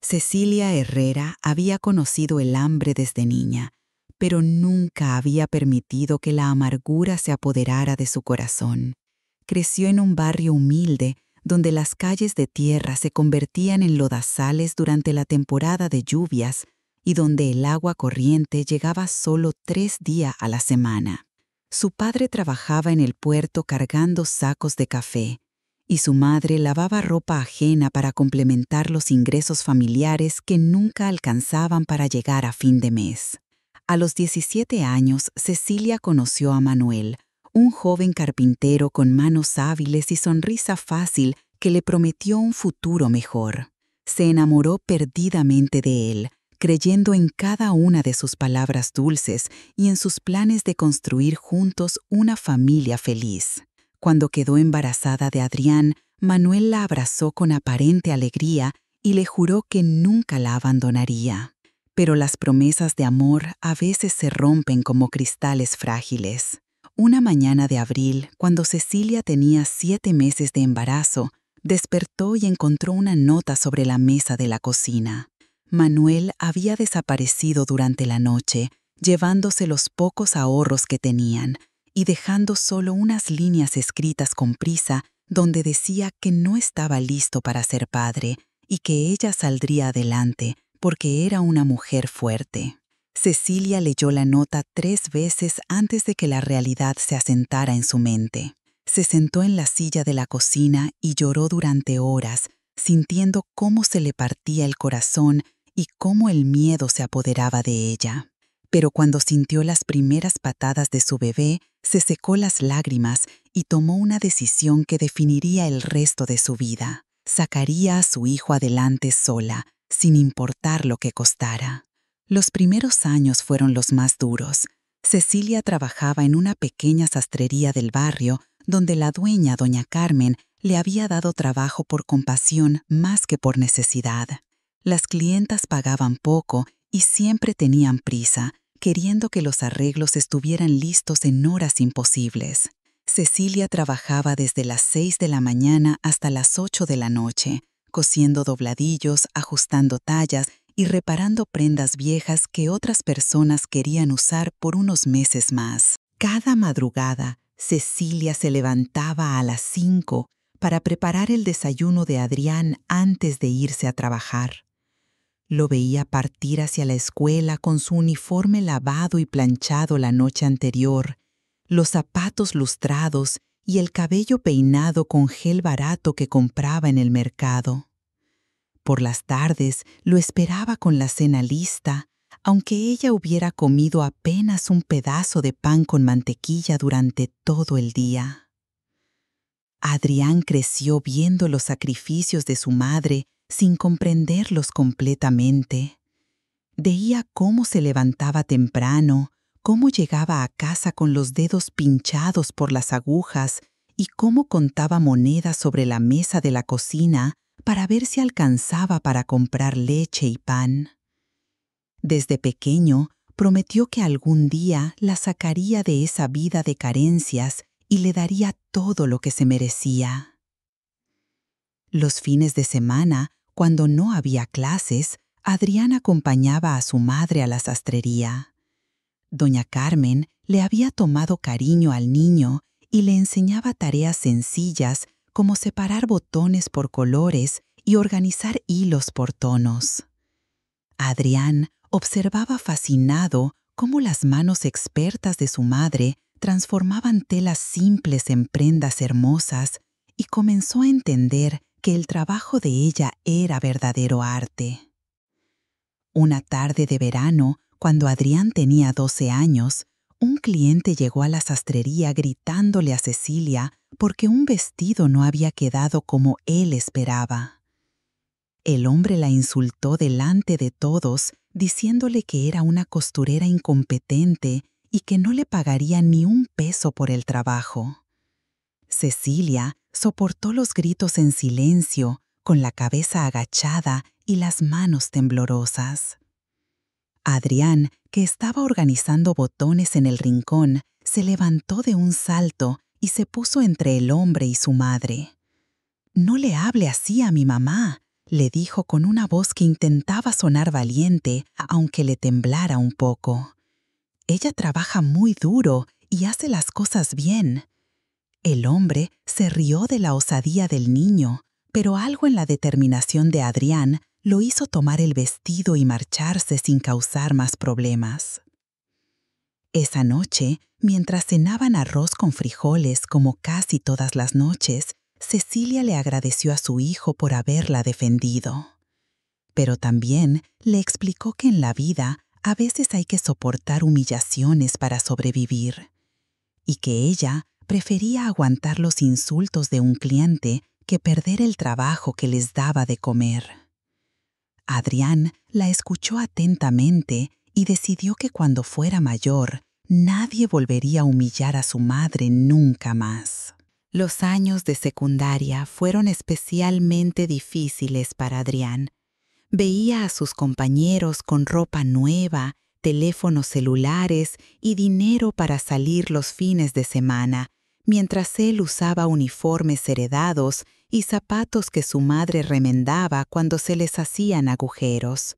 Cecilia Herrera había conocido el hambre desde niña, pero nunca había permitido que la amargura se apoderara de su corazón. Creció en un barrio humilde, donde las calles de tierra se convertían en lodazales durante la temporada de lluvias y donde el agua corriente llegaba solo 3 días a la semana. Su padre trabajaba en el puerto cargando sacos de café, y su madre lavaba ropa ajena para complementar los ingresos familiares que nunca alcanzaban para llegar a fin de mes. A los 17 años, Cecilia conoció a Manuel, un joven carpintero con manos hábiles y sonrisa fácil que le prometió un futuro mejor. Se enamoró perdidamente de él, creyendo en cada una de sus palabras dulces y en sus planes de construir juntos una familia feliz. Cuando quedó embarazada de Adrián, Manuel la abrazó con aparente alegría y le juró que nunca la abandonaría. Pero las promesas de amor a veces se rompen como cristales frágiles. Una mañana de abril, cuando Cecilia tenía 7 meses de embarazo, despertó y encontró una nota sobre la mesa de la cocina. Manuel había desaparecido durante la noche, llevándose los pocos ahorros que tenían y dejando solo unas líneas escritas con prisa donde decía que no estaba listo para ser padre y que ella saldría adelante porque era una mujer fuerte. Cecilia leyó la nota 3 veces antes de que la realidad se asentara en su mente. Se sentó en la silla de la cocina y lloró durante horas, sintiendo cómo se le partía el corazón y cómo el miedo se apoderaba de ella. Pero cuando sintió las primeras patadas de su bebé, se secó las lágrimas y tomó una decisión que definiría el resto de su vida. Sacaría a su hijo adelante sola, sin importar lo que costara. Los primeros años fueron los más duros. Cecilia trabajaba en una pequeña sastrería del barrio, donde la dueña, doña Carmen, le había dado trabajo por compasión más que por necesidad. Las clientas pagaban poco y siempre tenían prisa, queriendo que los arreglos estuvieran listos en horas imposibles. Cecilia trabajaba desde las 6 de la mañana hasta las 8 de la noche, cosiendo dobladillos, ajustando tallas y reparando prendas viejas que otras personas querían usar por unos meses más. Cada madrugada, Cecilia se levantaba a las 5 para preparar el desayuno de Adrián antes de irse a trabajar. Lo veía partir hacia la escuela con su uniforme lavado y planchado la noche anterior, los zapatos lustrados y el cabello peinado con gel barato que compraba en el mercado. Por las tardes lo esperaba con la cena lista, aunque ella hubiera comido apenas un pedazo de pan con mantequilla durante todo el día. Adrián creció viendo los sacrificios de su madre sin comprenderlos completamente. Veía cómo se levantaba temprano, cómo llegaba a casa con los dedos pinchados por las agujas y cómo contaba monedas sobre la mesa de la cocina para ver si alcanzaba para comprar leche y pan. Desde pequeño, prometió que algún día la sacaría de esa vida de carencias y le daría todo lo que se merecía. Los fines de semana, cuando no había clases, Adrián acompañaba a su madre a la sastrería. Doña Carmen le había tomado cariño al niño y le enseñaba tareas sencillas como separar botones por colores y organizar hilos por tonos. Adrián observaba fascinado cómo las manos expertas de su madre transformaban telas simples en prendas hermosas y comenzó a entender que el trabajo de ella era verdadero arte. Una tarde de verano, cuando Adrián tenía 12 años, un cliente llegó a la sastrería gritándole a Cecilia porque un vestido no había quedado como él esperaba. El hombre la insultó delante de todos, diciéndole que era una costurera incompetente y que no le pagaría ni un peso por el trabajo. Cecilia soportó los gritos en silencio, con la cabeza agachada y las manos temblorosas. Adrián, que estaba organizando botones en el rincón, se levantó de un salto y se puso entre el hombre y su madre. «No le hable así a mi mamá», le dijo con una voz que intentaba sonar valiente, aunque le temblara un poco. Ella trabaja muy duro y hace las cosas bien. El hombre se rió de la osadía del niño, pero algo en la determinación de Adrián lo hizo tomar el vestido y marcharse sin causar más problemas. Esa noche, mientras cenaban arroz con frijoles como casi todas las noches, Cecilia le agradeció a su hijo por haberla defendido. Pero también le explicó que en la vida a veces hay que soportar humillaciones para sobrevivir, y que ella prefería aguantar los insultos de un cliente que perder el trabajo que les daba de comer. Adrián la escuchó atentamente y decidió que cuando fuera mayor, nadie volvería a humillar a su madre nunca más. Los años de secundaria fueron especialmente difíciles para Adrián. Veía a sus compañeros con ropa nueva, teléfonos celulares y dinero para salir los fines de semana, mientras él usaba uniformes heredados y zapatos que su madre remendaba cuando se les hacían agujeros.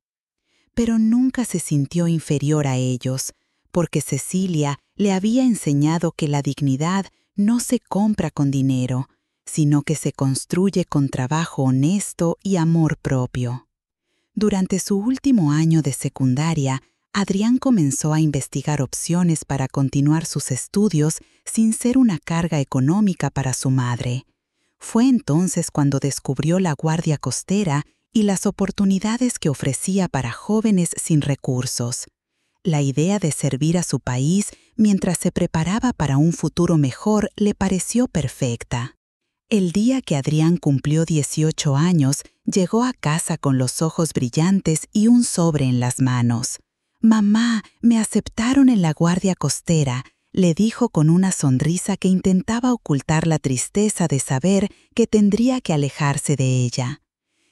Pero nunca se sintió inferior a ellos, porque Cecilia le había enseñado que la dignidad no se compra con dinero, sino que se construye con trabajo honesto y amor propio. Durante su último año de secundaria, Adrián comenzó a investigar opciones para continuar sus estudios sin ser una carga económica para su madre. Fue entonces cuando descubrió la Guardia Costera y las oportunidades que ofrecía para jóvenes sin recursos. La idea de servir a su país mientras se preparaba para un futuro mejor le pareció perfecta. El día que Adrián cumplió 18 años, llegó a casa con los ojos brillantes y un sobre en las manos. «Mamá, me aceptaron en la Guardia Costera», le dijo con una sonrisa que intentaba ocultar la tristeza de saber que tendría que alejarse de ella.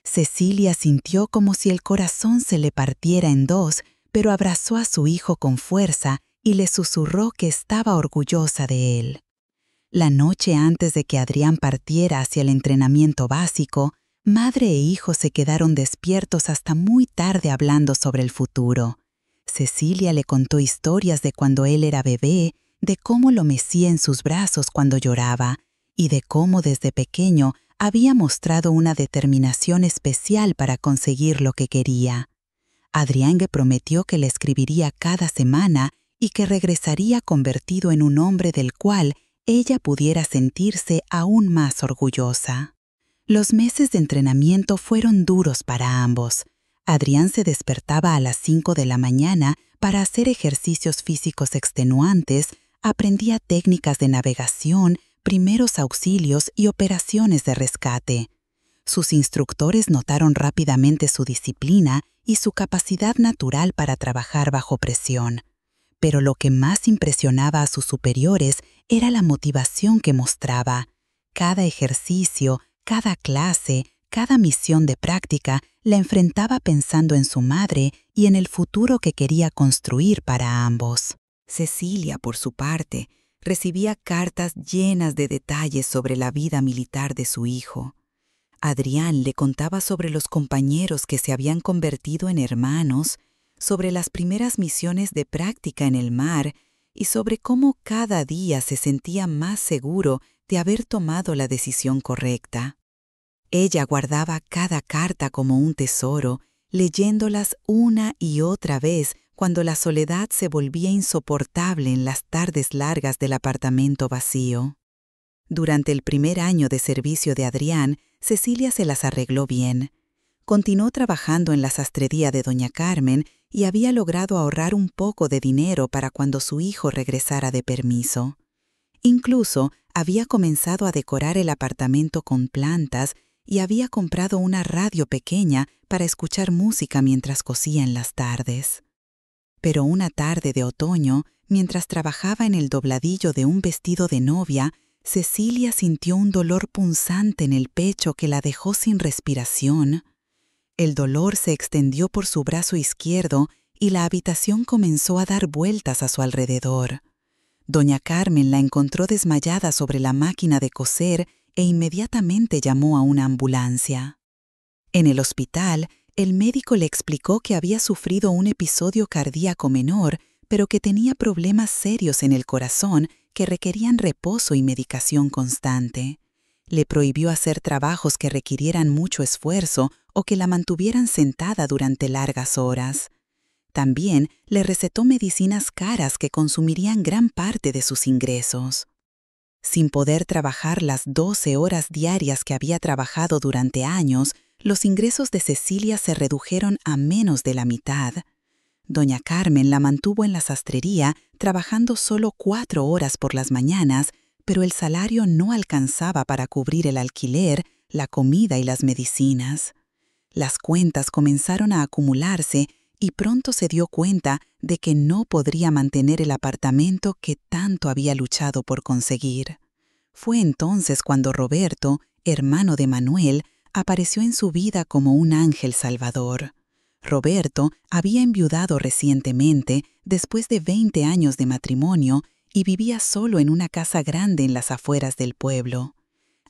Cecilia sintió como si el corazón se le partiera en dos, pero abrazó a su hijo con fuerza y le susurró que estaba orgullosa de él. La noche antes de que Adrián partiera hacia el entrenamiento básico, madre e hijo se quedaron despiertos hasta muy tarde hablando sobre el futuro. Cecilia le contó historias de cuando él era bebé, de cómo lo mecía en sus brazos cuando lloraba, y de cómo desde pequeño había mostrado una determinación especial para conseguir lo que quería. Adrián le prometió que le escribiría cada semana y que regresaría convertido en un hombre del cual ella pudiera sentirse aún más orgullosa. Los meses de entrenamiento fueron duros para ambos. Adrián se despertaba a las 5 de la mañana para hacer ejercicios físicos extenuantes, aprendía técnicas de navegación, primeros auxilios y operaciones de rescate. Sus instructores notaron rápidamente su disciplina y su capacidad natural para trabajar bajo presión. Pero lo que más impresionaba a sus superiores era la motivación que mostraba. Cada ejercicio, cada clase, cada misión de práctica la enfrentaba pensando en su madre y en el futuro que quería construir para ambos. Cecilia, por su parte, recibía cartas llenas de detalles sobre la vida militar de su hijo. Adrián le contaba sobre los compañeros que se habían convertido en hermanos, sobre las primeras misiones de práctica en el mar y sobre cómo cada día se sentía más seguro de haber tomado la decisión correcta. Ella guardaba cada carta como un tesoro, leyéndolas una y otra vez cuando la soledad se volvía insoportable en las tardes largas del apartamento vacío. Durante el primer año de servicio de Adrián, Cecilia se las arregló bien. Continuó trabajando en la sastrería de doña Carmen y había logrado ahorrar un poco de dinero para cuando su hijo regresara de permiso. Incluso había comenzado a decorar el apartamento con plantas y había comprado una radio pequeña para escuchar música mientras cosía en las tardes. Pero una tarde de otoño, mientras trabajaba en el dobladillo de un vestido de novia, Cecilia sintió un dolor punzante en el pecho que la dejó sin respiración. El dolor se extendió por su brazo izquierdo y la habitación comenzó a dar vueltas a su alrededor. Doña Carmen la encontró desmayada sobre la máquina de coser e inmediatamente llamó a una ambulancia. En el hospital, el médico le explicó que había sufrido un episodio cardíaco menor, pero que tenía problemas serios en el corazón que requerían reposo y medicación constante. Le prohibió hacer trabajos que requirieran mucho esfuerzo o que la mantuvieran sentada durante largas horas. También le recetó medicinas caras que consumirían gran parte de sus ingresos. Sin poder trabajar las 12 horas diarias que había trabajado durante años, los ingresos de Cecilia se redujeron a menos de la mitad. Doña Carmen la mantuvo en la sastrería trabajando solo 4 horas por las mañanas, pero el salario no alcanzaba para cubrir el alquiler, la comida y las medicinas. Las cuentas comenzaron a acumularse y pronto se dio cuenta de que no podría mantener el apartamento que tanto había luchado por conseguir. Fue entonces cuando Roberto, hermano de Manuel, apareció en su vida como un ángel salvador. Roberto había enviudado recientemente, después de 20 años de matrimonio, y vivía solo en una casa grande en las afueras del pueblo.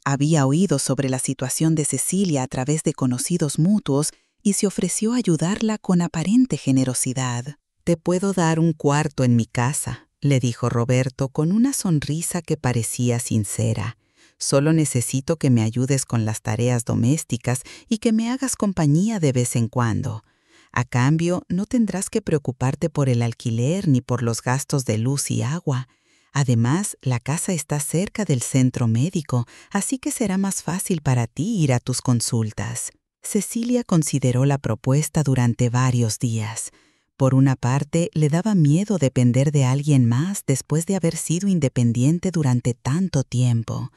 Había oído sobre la situación de Cecilia a través de conocidos mutuos y se ofreció a ayudarla con aparente generosidad. «Te puedo dar un cuarto en mi casa», le dijo Roberto con una sonrisa que parecía sincera. «Solo necesito que me ayudes con las tareas domésticas y que me hagas compañía de vez en cuando. A cambio, no tendrás que preocuparte por el alquiler ni por los gastos de luz y agua. Además, la casa está cerca del centro médico, así que será más fácil para ti ir a tus consultas». Cecilia consideró la propuesta durante varios días. Por una parte, le daba miedo depender de alguien más después de haber sido independiente durante tanto tiempo.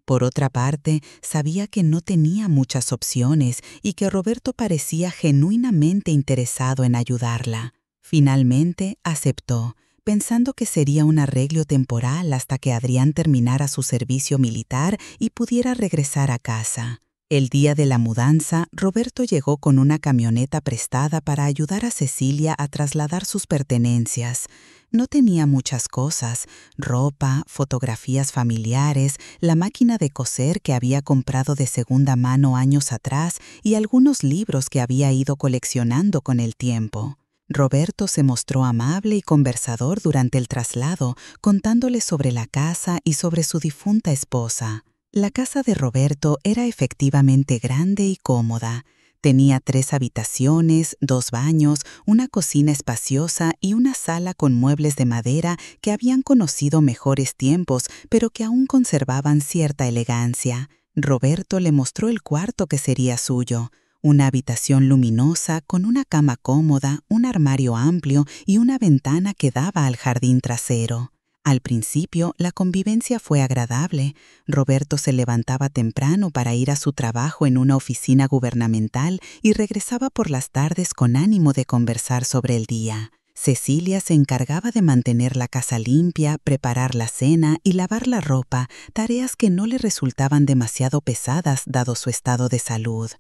Por otra parte, sabía que no tenía muchas opciones y que Roberto parecía genuinamente interesado en ayudarla. Finalmente, aceptó, pensando que sería un arreglo temporal hasta que Adrián terminara su servicio militar y pudiera regresar a casa. El día de la mudanza, Roberto llegó con una camioneta prestada para ayudar a Cecilia a trasladar sus pertenencias. No tenía muchas cosas: ropa, fotografías familiares, la máquina de coser que había comprado de segunda mano años atrás y algunos libros que había ido coleccionando con el tiempo. Roberto se mostró amable y conversador durante el traslado, contándole sobre la casa y sobre su difunta esposa. La casa de Roberto era efectivamente grande y cómoda. Tenía 3 habitaciones, 2 baños, una cocina espaciosa y una sala con muebles de madera que habían conocido mejores tiempos, pero que aún conservaban cierta elegancia. Roberto le mostró el cuarto que sería suyo. Una habitación luminosa con una cama cómoda, un armario amplio y una ventana que daba al jardín trasero. Al principio, la convivencia fue agradable. Roberto se levantaba temprano para ir a su trabajo en una oficina gubernamental y regresaba por las tardes con ánimo de conversar sobre el día. Cecilia se encargaba de mantener la casa limpia, preparar la cena y lavar la ropa, tareas que no le resultaban demasiado pesadas dado su estado de salud.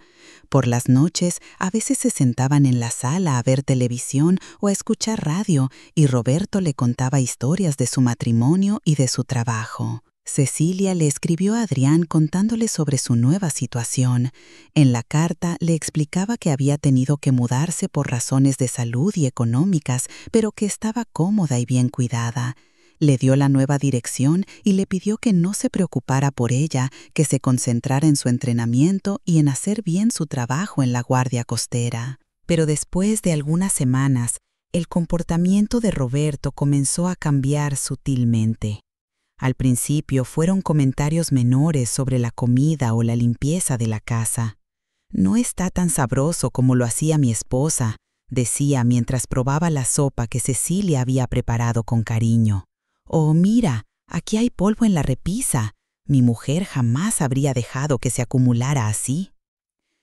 Por las noches, a veces se sentaban en la sala a ver televisión o a escuchar radio y Roberto le contaba historias de su matrimonio y de su trabajo. Cecilia le escribió a Adrián contándole sobre su nueva situación. En la carta le explicaba que había tenido que mudarse por razones de salud y económicas, pero que estaba cómoda y bien cuidada. Le dio la nueva dirección y le pidió que no se preocupara por ella, que se concentrara en su entrenamiento y en hacer bien su trabajo en la guardia costera. Pero después de algunas semanas, el comportamiento de Roberto comenzó a cambiar sutilmente. Al principio fueron comentarios menores sobre la comida o la limpieza de la casa. «No está tan sabroso como lo hacía mi esposa», decía mientras probaba la sopa que Cecilia había preparado con cariño. «Oh, mira, aquí hay polvo en la repisa. Mi mujer jamás habría dejado que se acumulara así».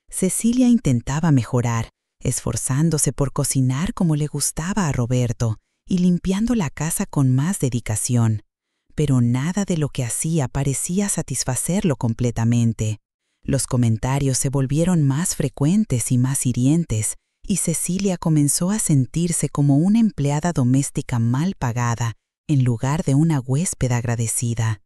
Cecilia intentaba mejorar, esforzándose por cocinar como le gustaba a Roberto y limpiando la casa con más dedicación. Pero nada de lo que hacía parecía satisfacerlo completamente. Los comentarios se volvieron más frecuentes y más hirientes, y Cecilia comenzó a sentirse como una empleada doméstica mal pagada en lugar de una huésped agradecida.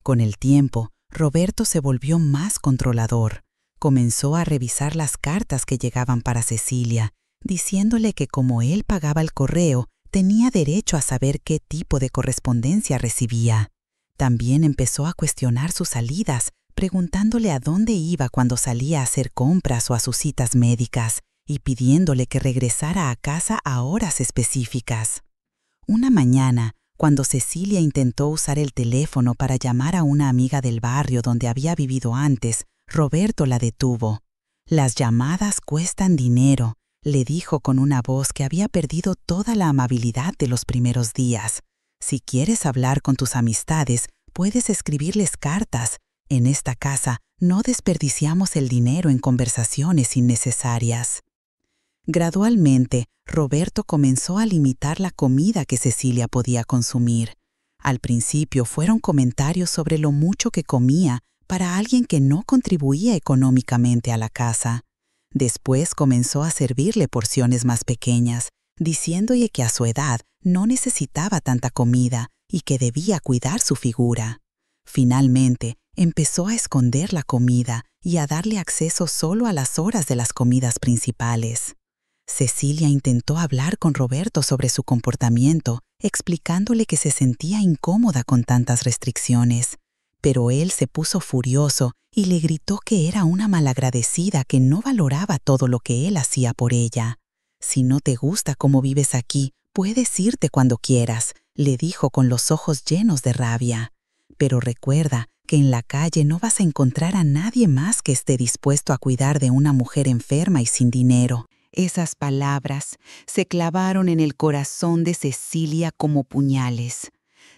Con el tiempo, Roberto se volvió más controlador. Comenzó a revisar las cartas que llegaban para Cecilia, diciéndole que como él pagaba el correo, tenía derecho a saber qué tipo de correspondencia recibía. También empezó a cuestionar sus salidas, preguntándole a dónde iba cuando salía a hacer compras o a sus citas médicas, y pidiéndole que regresara a casa a horas específicas. Una mañana, cuando Cecilia intentó usar el teléfono para llamar a una amiga del barrio donde había vivido antes, Roberto la detuvo. «Las llamadas cuestan dinero», le dijo con una voz que había perdido toda la amabilidad de los primeros días. «Si quieres hablar con tus amistades, puedes escribirles cartas. En esta casa no desperdiciamos el dinero en conversaciones innecesarias». Gradualmente, Roberto comenzó a limitar la comida que Cecilia podía consumir. Al principio fueron comentarios sobre lo mucho que comía para alguien que no contribuía económicamente a la casa. Después comenzó a servirle porciones más pequeñas, diciéndole que a su edad no necesitaba tanta comida y que debía cuidar su figura. Finalmente, empezó a esconder la comida y a darle acceso solo a las horas de las comidas principales. Cecilia intentó hablar con Roberto sobre su comportamiento, explicándole que se sentía incómoda con tantas restricciones. Pero él se puso furioso y le gritó que era una malagradecida que no valoraba todo lo que él hacía por ella. «Si no te gusta cómo vives aquí, puedes irte cuando quieras», le dijo con los ojos llenos de rabia. «Pero recuerda que en la calle no vas a encontrar a nadie más que esté dispuesto a cuidar de una mujer enferma y sin dinero». Esas palabras se clavaron en el corazón de Cecilia como puñales.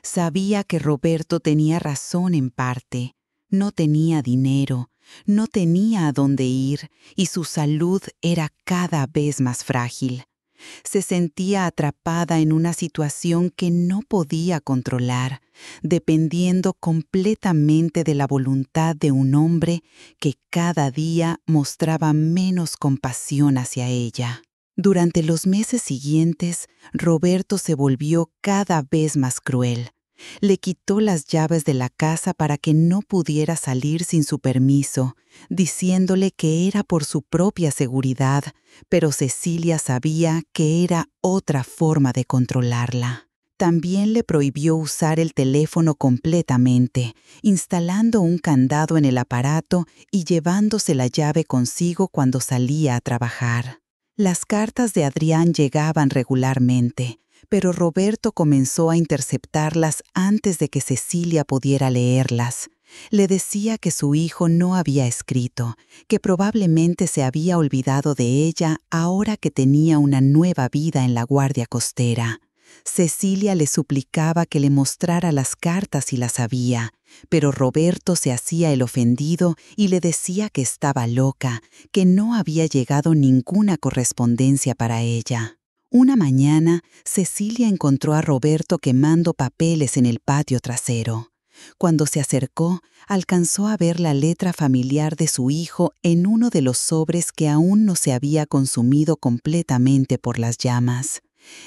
Sabía que Roberto tenía razón en parte. No tenía dinero, no tenía a dónde ir y su salud era cada vez más frágil. Se sentía atrapada en una situación que no podía controlar, dependiendo completamente de la voluntad de un hombre que cada día mostraba menos compasión hacia ella. Durante los meses siguientes, Roberto se volvió cada vez más cruel. Le quitó las llaves de la casa para que no pudiera salir sin su permiso, diciéndole que era por su propia seguridad, pero Cecilia sabía que era otra forma de controlarla. También le prohibió usar el teléfono completamente, instalando un candado en el aparato y llevándose la llave consigo cuando salía a trabajar. Las cartas de Adrián llegaban regularmente, pero Roberto comenzó a interceptarlas antes de que Cecilia pudiera leerlas. Le decía que su hijo no había escrito, que probablemente se había olvidado de ella ahora que tenía una nueva vida en la guardia costera. Cecilia le suplicaba que le mostrara las cartas si las había, pero Roberto se hacía el ofendido y le decía que estaba loca, que no había llegado ninguna correspondencia para ella. Una mañana, Cecilia encontró a Roberto quemando papeles en el patio trasero. Cuando se acercó, alcanzó a ver la letra familiar de su hijo en uno de los sobres que aún no se había consumido completamente por las llamas.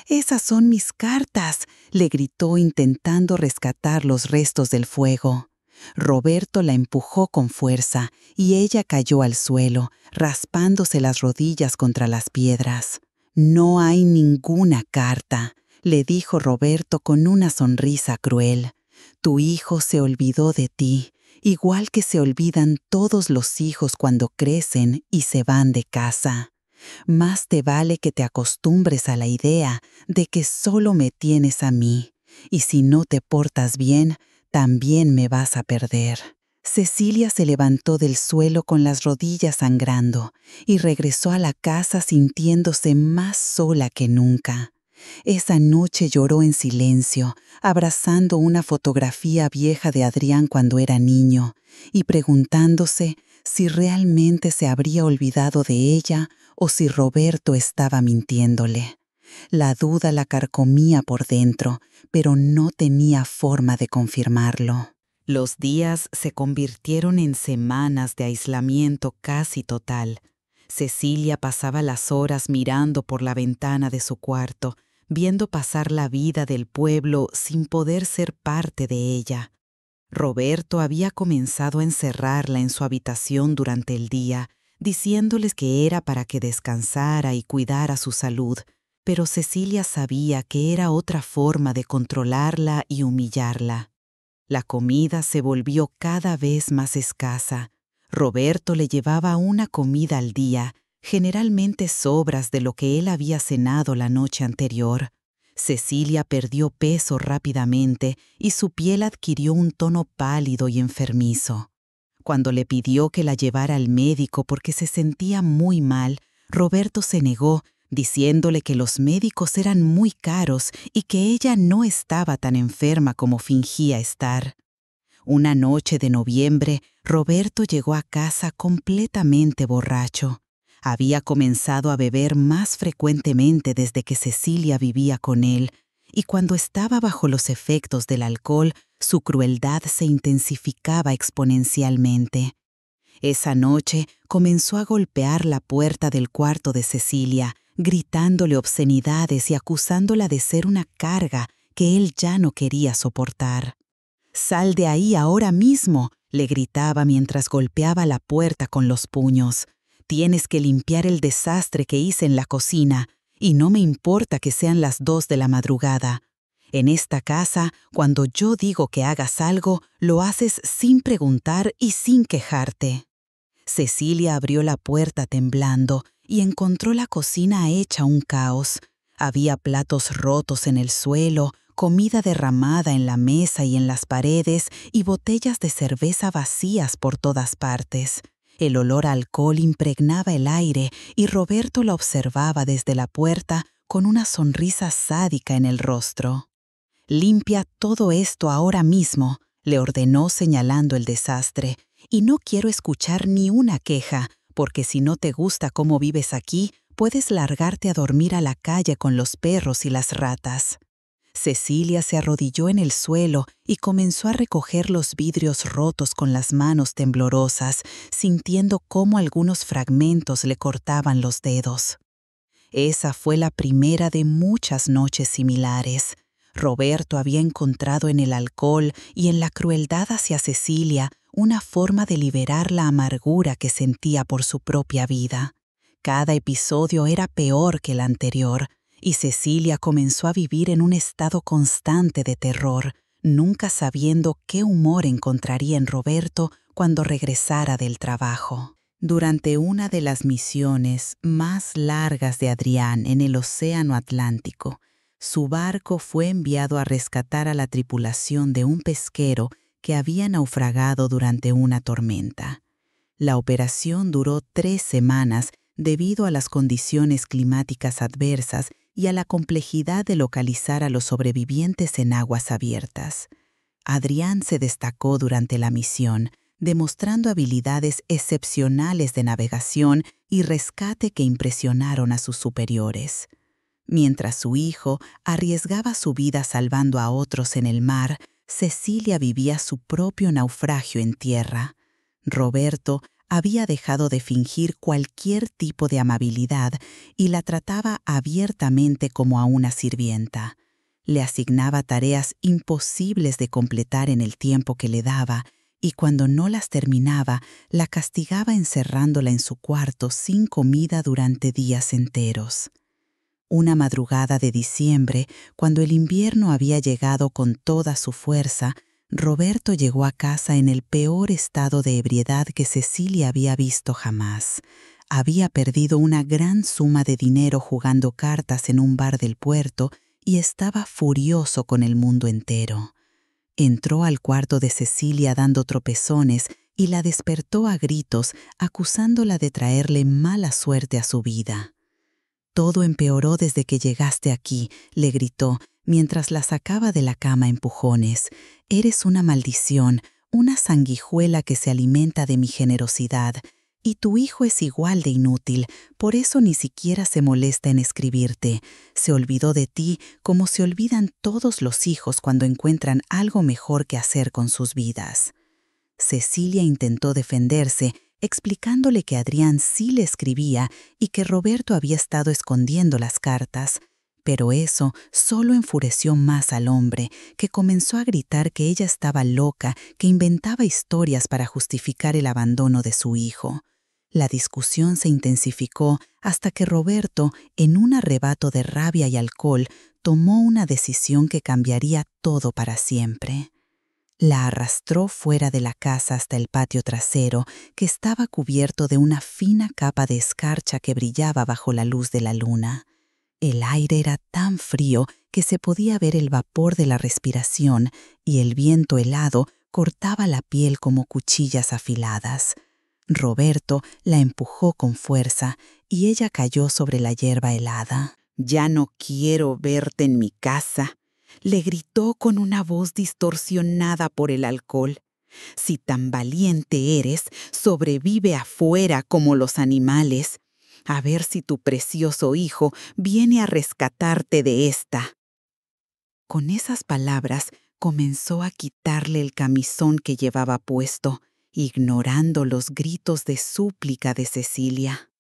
«¡Esas son mis cartas!», le gritó intentando rescatar los restos del fuego. Roberto la empujó con fuerza y ella cayó al suelo, raspándose las rodillas contra las piedras. «No hay ninguna carta», le dijo Roberto con una sonrisa cruel. «Tu hijo se olvidó de ti, igual que se olvidan todos los hijos cuando crecen y se van de casa. Más te vale que te acostumbres a la idea de que solo me tienes a mí, y si no te portas bien, también me vas a perder». Cecilia se levantó del suelo con las rodillas sangrando y regresó a la casa sintiéndose más sola que nunca. Esa noche lloró en silencio, abrazando una fotografía vieja de Adrián cuando era niño y preguntándose si realmente se habría olvidado de ella o si Roberto estaba mintiéndole. La duda la carcomía por dentro, pero no tenía forma de confirmarlo. Los días se convirtieron en semanas de aislamiento casi total. Cecilia pasaba las horas mirando por la ventana de su cuarto, viendo pasar la vida del pueblo sin poder ser parte de ella. Roberto había comenzado a encerrarla en su habitación durante el día, diciéndoles que era para que descansara y cuidara su salud, pero Cecilia sabía que era otra forma de controlarla y humillarla. La comida se volvió cada vez más escasa. Roberto le llevaba una comida al día, generalmente sobras de lo que él había cenado la noche anterior. Cecilia perdió peso rápidamente y su piel adquirió un tono pálido y enfermizo. Cuando le pidió que la llevara al médico porque se sentía muy mal, Roberto se negó, diciéndole que los médicos eran muy caros y que ella no estaba tan enferma como fingía estar. Una noche de noviembre, Roberto llegó a casa completamente borracho. Había comenzado a beber más frecuentemente desde que Cecilia vivía con él, y cuando estaba bajo los efectos del alcohol, su crueldad se intensificaba exponencialmente. Esa noche comenzó a golpear la puerta del cuarto de Cecilia, gritándole obscenidades y acusándola de ser una carga que él ya no quería soportar. «¡Sal de ahí ahora mismo!», le gritaba mientras golpeaba la puerta con los puños. «Tienes que limpiar el desastre que hice en la cocina, y no me importa que sean las 2 de la madrugada. En esta casa, cuando yo digo que hagas algo, lo haces sin preguntar y sin quejarte». Cecilia abrió la puerta temblando y encontró la cocina hecha un caos. Había platos rotos en el suelo, comida derramada en la mesa y en las paredes y botellas de cerveza vacías por todas partes. El olor a alcohol impregnaba el aire y Roberto la observaba desde la puerta con una sonrisa sádica en el rostro. «Limpia todo esto ahora mismo», le ordenó señalando el desastre, «y no quiero escuchar ni una queja, porque si no te gusta cómo vives aquí, puedes largarte a dormir a la calle con los perros y las ratas». Cecilia se arrodilló en el suelo y comenzó a recoger los vidrios rotos con las manos temblorosas, sintiendo cómo algunos fragmentos le cortaban los dedos. Esa fue la primera de muchas noches similares. Roberto había encontrado en el alcohol y en la crueldad hacia Cecilia una forma de liberar la amargura que sentía por su propia vida. Cada episodio era peor que el anterior, y Cecilia comenzó a vivir en un estado constante de terror, nunca sabiendo qué humor encontraría en Roberto cuando regresara del trabajo. Durante una de las misiones más largas de Adrián en el Océano Atlántico, su barco fue enviado a rescatar a la tripulación de un pesquero que había naufragado durante una tormenta. La operación duró 3 semanas debido a las condiciones climáticas adversas y a la complejidad de localizar a los sobrevivientes en aguas abiertas. Adrián se destacó durante la misión, demostrando habilidades excepcionales de navegación y rescate que impresionaron a sus superiores. Mientras su hijo arriesgaba su vida salvando a otros en el mar, Cecilia vivía su propio naufragio en tierra. Roberto había dejado de fingir cualquier tipo de amabilidad y la trataba abiertamente como a una sirvienta. Le asignaba tareas imposibles de completar en el tiempo que le daba, y cuando no las terminaba, la castigaba encerrándola en su cuarto sin comida durante días enteros. Una madrugada de diciembre, cuando el invierno había llegado con toda su fuerza, Roberto llegó a casa en el peor estado de ebriedad que Cecilia había visto jamás. Había perdido una gran suma de dinero jugando cartas en un bar del puerto y estaba furioso con el mundo entero. Entró al cuarto de Cecilia dando tropezones y la despertó a gritos, acusándola de traerle mala suerte a su vida. «Todo empeoró desde que llegaste aquí», le gritó, mientras la sacaba de la cama a empujones. «Eres una maldición, una sanguijuela que se alimenta de mi generosidad. Y tu hijo es igual de inútil, por eso ni siquiera se molesta en escribirte. Se olvidó de ti como se olvidan todos los hijos cuando encuentran algo mejor que hacer con sus vidas». Cecilia intentó defenderse, explicándole que Adrián sí le escribía y que Roberto había estado escondiendo las cartas, Pero eso solo enfureció más al hombre, que comenzó a gritar que ella estaba loca, que inventaba historias para justificar el abandono de su hijo. La discusión se intensificó hasta que Roberto, en un arrebato de rabia y alcohol, tomó una decisión que cambiaría todo para siempre. La arrastró fuera de la casa hasta el patio trasero, que estaba cubierto de una fina capa de escarcha que brillaba bajo la luz de la luna. El aire era tan frío que se podía ver el vapor de la respiración y el viento helado cortaba la piel como cuchillas afiladas. Roberto la empujó con fuerza y ella cayó sobre la hierba helada. «Ya no quiero verte en mi casa», le gritó con una voz distorsionada por el alcohol. «Si tan valiente eres, sobrevive afuera como los animales. A ver si tu precioso hijo viene a rescatarte de esta». Con esas palabras comenzó a quitarle el camisón que llevaba puesto, ignorando los gritos de súplica de Cecilia.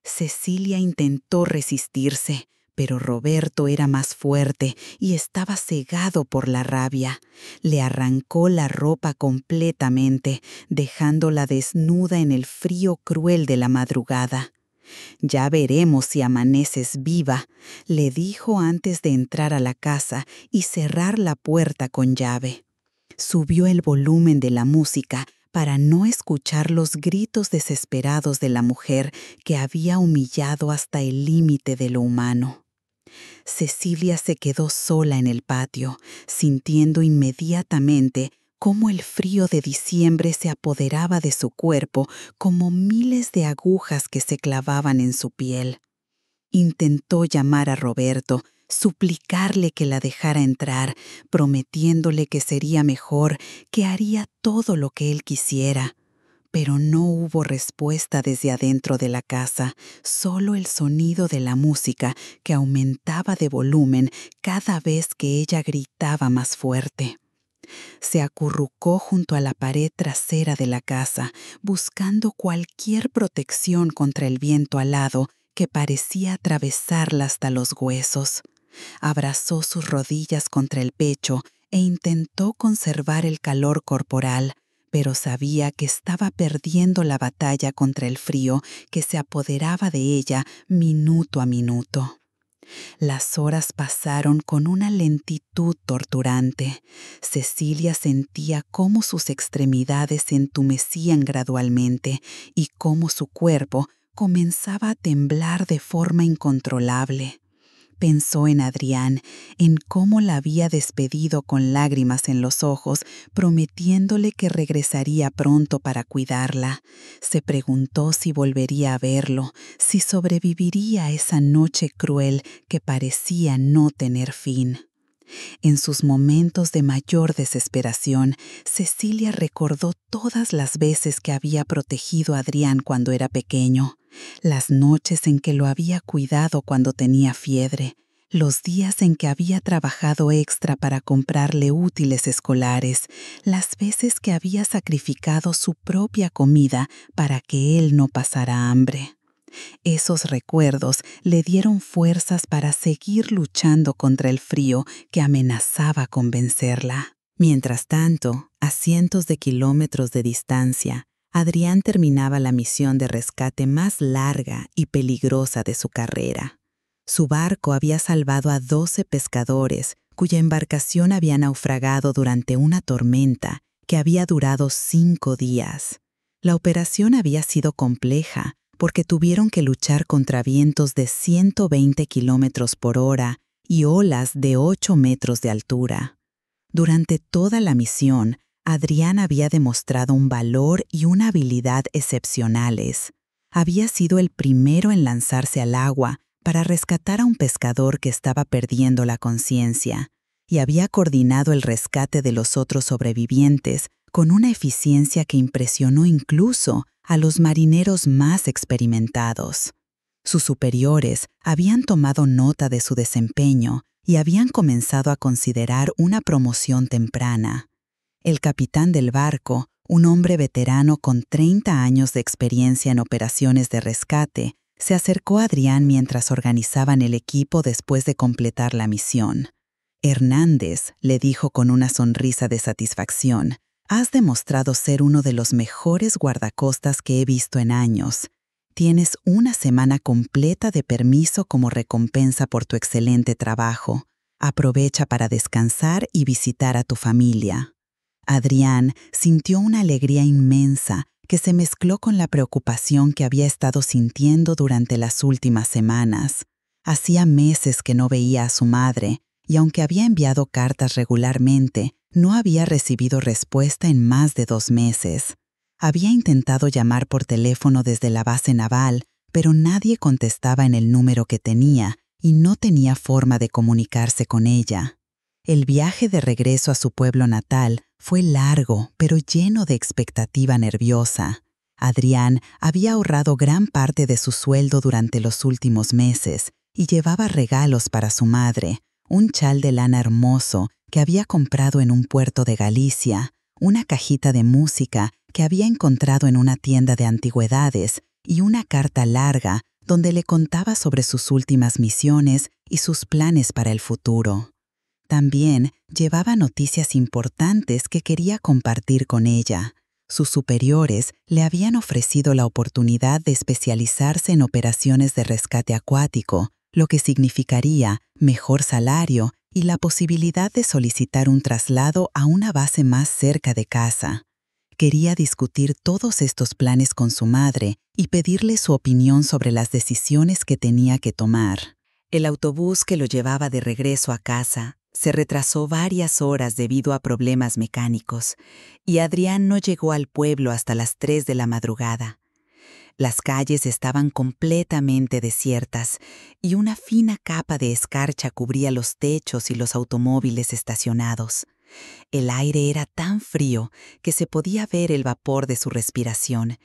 Cecilia intentó resistirse, pero Roberto era más fuerte y estaba cegado por la rabia. Le arrancó la ropa completamente, dejándola desnuda en el frío cruel de la madrugada. «Ya veremos si amaneces viva», le dijo antes de entrar a la casa y cerrar la puerta con llave. Subió el volumen de la música para no escuchar los gritos desesperados de la mujer que había humillado hasta el límite de lo humano. Cecilia se quedó sola en el patio, sintiendo inmediatamente cómo el frío de diciembre se apoderaba de su cuerpo como miles de agujas que se clavaban en su piel. Intentó llamar a Roberto, suplicarle que la dejara entrar, prometiéndole que sería mejor, que haría todo lo que él quisiera. Pero no hubo respuesta desde adentro de la casa, solo el sonido de la música que aumentaba de volumen cada vez que ella gritaba más fuerte. Se acurrucó junto a la pared trasera de la casa, buscando cualquier protección contra el viento alado que parecía atravesarla hasta los huesos. Abrazó sus rodillas contra el pecho e intentó conservar el calor corporal, pero sabía que estaba perdiendo la batalla contra el frío que se apoderaba de ella minuto a minuto. Las horas pasaron con una lentitud torturante. Cecilia sentía cómo sus extremidades se entumecían gradualmente y cómo su cuerpo comenzaba a temblar de forma incontrolable. Pensó en Adrián, en cómo la había despedido con lágrimas en los ojos, prometiéndole que regresaría pronto para cuidarla. Se preguntó si volvería a verlo, si sobreviviría a esa noche cruel que parecía no tener fin. En sus momentos de mayor desesperación, Cecilia recordó todas las veces que había protegido a Adrián cuando era pequeño, las noches en que lo había cuidado cuando tenía fiebre, los días en que había trabajado extra para comprarle útiles escolares, las veces que había sacrificado su propia comida para que él no pasara hambre. Esos recuerdos le dieron fuerzas para seguir luchando contra el frío que amenazaba con vencerla. Mientras tanto, a cientos de kilómetros de distancia, Adrián terminaba la misión de rescate más larga y peligrosa de su carrera. Su barco había salvado a 12 pescadores, cuya embarcación había naufragado durante una tormenta que había durado 5 días. La operación había sido compleja, porque tuvieron que luchar contra vientos de 120 kilómetros por hora y olas de 8 metros de altura. Durante toda la misión, Adrián había demostrado un valor y una habilidad excepcionales. Había sido el primero en lanzarse al agua para rescatar a un pescador que estaba perdiendo la conciencia, y había coordinado el rescate de los otros sobrevivientes con una eficiencia que impresionó incluso a los marineros más experimentados. Sus superiores habían tomado nota de su desempeño y habían comenzado a considerar una promoción temprana. El capitán del barco, un hombre veterano con 30 años de experiencia en operaciones de rescate, Se acercó a Adrián mientras organizaban el equipo después de completar la misión. Hernández le dijo con una sonrisa de satisfacción: «Has demostrado ser uno de los mejores guardacostas que he visto en años. Tienes una semana completa de permiso como recompensa por tu excelente trabajo. Aprovecha para descansar y visitar a tu familia». Adrián sintió una alegría inmensa que se mezcló con la preocupación que había estado sintiendo durante las últimas semanas. Hacía meses que no veía a su madre, y aunque había enviado cartas regularmente, no había recibido respuesta en más de 2 meses. Había intentado llamar por teléfono desde la base naval, pero nadie contestaba en el número que tenía y no tenía forma de comunicarse con ella. El viaje de regreso a su pueblo natal fue largo, pero lleno de expectativa nerviosa. Adrián había ahorrado gran parte de su sueldo durante los últimos meses y llevaba regalos para su madre: un chal de lana hermoso que había comprado en un puerto de Galicia, una cajita de música que había encontrado en una tienda de antigüedades y una carta larga donde le contaba sobre sus últimas misiones y sus planes para el futuro. También llevaba noticias importantes que quería compartir con ella. Sus superiores le habían ofrecido la oportunidad de especializarse en operaciones de rescate acuático, lo que significaría mejor salario y la posibilidad de solicitar un traslado a una base más cerca de casa. Quería discutir todos estos planes con su madre y pedirle su opinión sobre las decisiones que tenía que tomar. El autobús que lo llevaba de regreso a casa se retrasó varias horas debido a problemas mecánicos, y Adrián no llegó al pueblo hasta las 3 de la madrugada. Las calles estaban completamente desiertas y una fina capa de escarcha cubría los techos y los automóviles estacionados. El aire era tan frío que se podía ver el vapor de su respiración,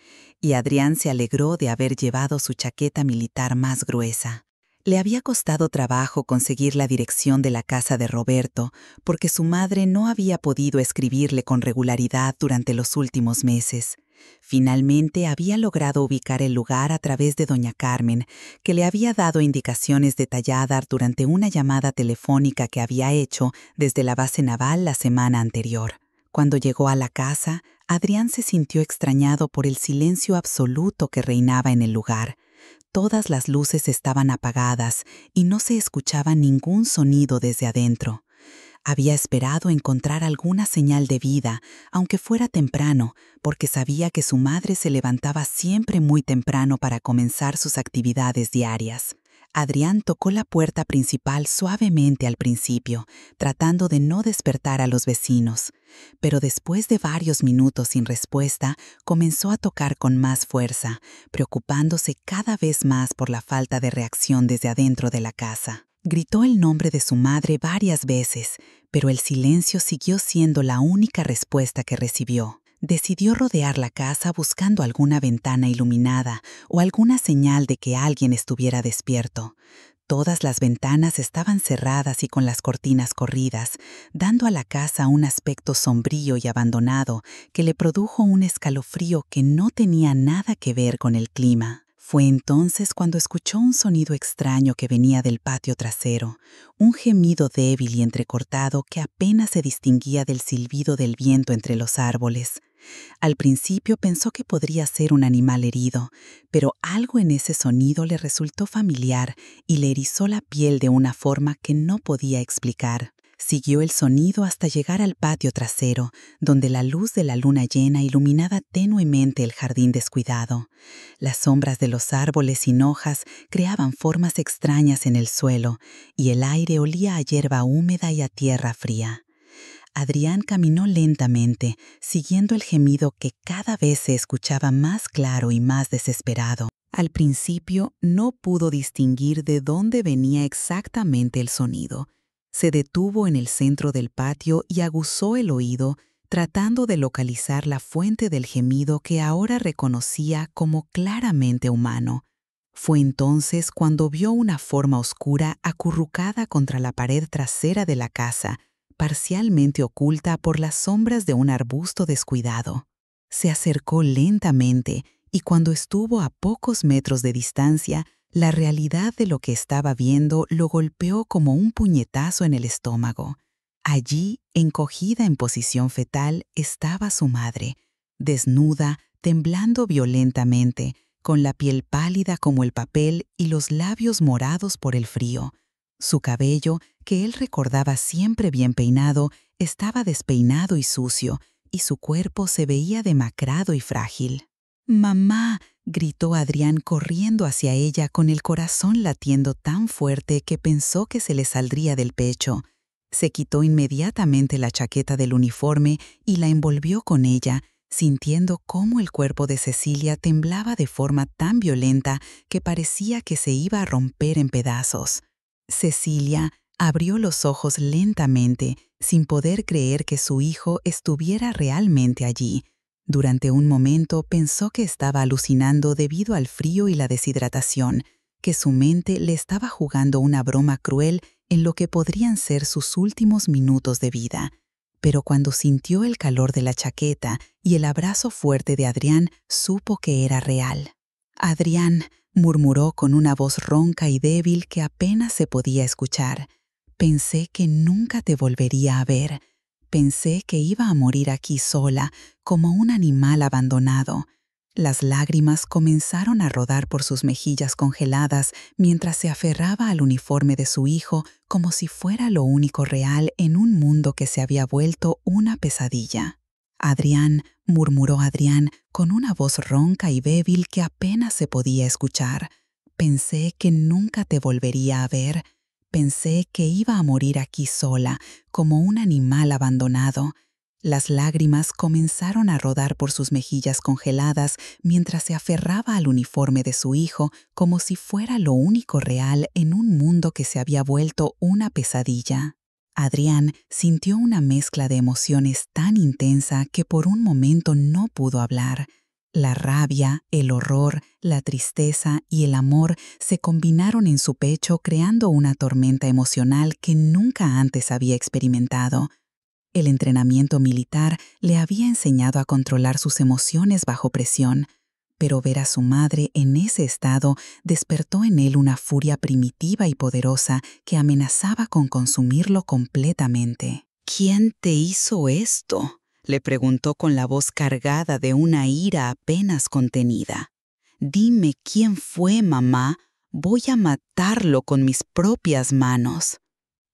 y Adrián se alegró de haber llevado su chaqueta militar más gruesa. Le había costado trabajo conseguir la dirección de la casa de Roberto porque su madre no había podido escribirle con regularidad durante los últimos meses. Finalmente había logrado ubicar el lugar a través de doña Carmen, que le había dado indicaciones detalladas durante una llamada telefónica que había hecho desde la base naval la semana anterior. Cuando llegó a la casa, Adrián se sintió extrañado por el silencio absoluto que reinaba en el lugar. Todas las luces estaban apagadas y no se escuchaba ningún sonido desde adentro. Había esperado encontrar alguna señal de vida, aunque fuera temprano, porque sabía que su madre se levantaba siempre muy temprano para comenzar sus actividades diarias. Adrián tocó la puerta principal suavemente al principio, tratando de no despertar a los vecinos, pero después de varios minutos sin respuesta, comenzó a tocar con más fuerza, preocupándose cada vez más por la falta de reacción desde adentro de la casa. Gritó el nombre de su madre varias veces, pero el silencio siguió siendo la única respuesta que recibió. Decidió rodear la casa buscando alguna ventana iluminada o alguna señal de que alguien estuviera despierto. Todas las ventanas estaban cerradas y con las cortinas corridas, dando a la casa un aspecto sombrío y abandonado que le produjo un escalofrío que no tenía nada que ver con el clima. Fue entonces cuando escuchó un sonido extraño que venía del patio trasero, un gemido débil y entrecortado que apenas se distinguía del silbido del viento entre los árboles. Al principio pensó que podría ser un animal herido, pero algo en ese sonido le resultó familiar y le erizó la piel de una forma que no podía explicar. Siguió el sonido hasta llegar al patio trasero, donde la luz de la luna llena iluminaba tenuemente el jardín descuidado. Las sombras de los árboles sin hojas creaban formas extrañas en el suelo, y el aire olía a hierba húmeda y a tierra fría. Adrián caminó lentamente, siguiendo el gemido que cada vez se escuchaba más claro y más desesperado. Al principio no pudo distinguir de dónde venía exactamente el sonido. Se detuvo en el centro del patio y aguzó el oído, tratando de localizar la fuente del gemido que ahora reconocía como claramente humano. Fue entonces cuando vio una forma oscura acurrucada contra la pared trasera de la casa, parcialmente oculta por las sombras de un arbusto descuidado. Se acercó lentamente y cuando estuvo a pocos metros de distancia, la realidad de lo que estaba viendo lo golpeó como un puñetazo en el estómago. Allí, encogida en posición fetal, estaba su madre, desnuda, temblando violentamente, con la piel pálida como el papel y los labios morados por el frío. Su cabello, que él recordaba siempre bien peinado, estaba despeinado y sucio, y su cuerpo se veía demacrado y frágil. «¡Mamá!», gritó Adrián corriendo hacia ella con el corazón latiendo tan fuerte que pensó que se le saldría del pecho. Se quitó inmediatamente la chaqueta del uniforme y la envolvió con ella, sintiendo cómo el cuerpo de Cecilia temblaba de forma tan violenta que parecía que se iba a romper en pedazos. Cecilia abrió los ojos lentamente, sin poder creer que su hijo estuviera realmente allí. Durante un momento pensó que estaba alucinando debido al frío y la deshidratación, que su mente le estaba jugando una broma cruel en lo que podrían ser sus últimos minutos de vida. Pero cuando sintió el calor de la chaqueta y el abrazo fuerte de Adrián, supo que era real. «Adrián», murmuró con una voz ronca y débil que apenas se podía escuchar. «Pensé que nunca te volvería a ver. Pensé que iba a morir aquí sola, como un animal abandonado». Las lágrimas comenzaron a rodar por sus mejillas congeladas mientras se aferraba al uniforme de su hijo como si fuera lo único real en un mundo que se había vuelto una pesadilla. «Adrián», murmuró Adrián con una voz ronca y débil que apenas se podía escuchar. «Pensé que nunca te volvería a ver. Pensé que iba a morir aquí sola, como un animal abandonado». Las lágrimas comenzaron a rodar por sus mejillas congeladas mientras se aferraba al uniforme de su hijo como si fuera lo único real en un mundo que se había vuelto una pesadilla. Adrián sintió una mezcla de emociones tan intensa que por un momento no pudo hablar. La rabia, el horror, la tristeza y el amor se combinaron en su pecho creando una tormenta emocional que nunca antes había experimentado. El entrenamiento militar le había enseñado a controlar sus emociones bajo presión, pero ver a su madre en ese estado despertó en él una furia primitiva y poderosa que amenazaba con consumirlo completamente. «¿Quién te hizo esto?», le preguntó con la voz cargada de una ira apenas contenida. «Dime quién fue, mamá. Voy a matarlo con mis propias manos».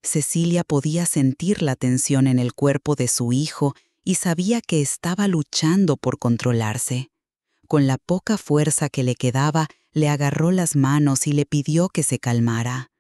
Cecilia podía sentir la tensión en el cuerpo de su hijo y sabía que estaba luchando por controlarse. Con la poca fuerza que le quedaba, le agarró las manos y le pidió que se calmara.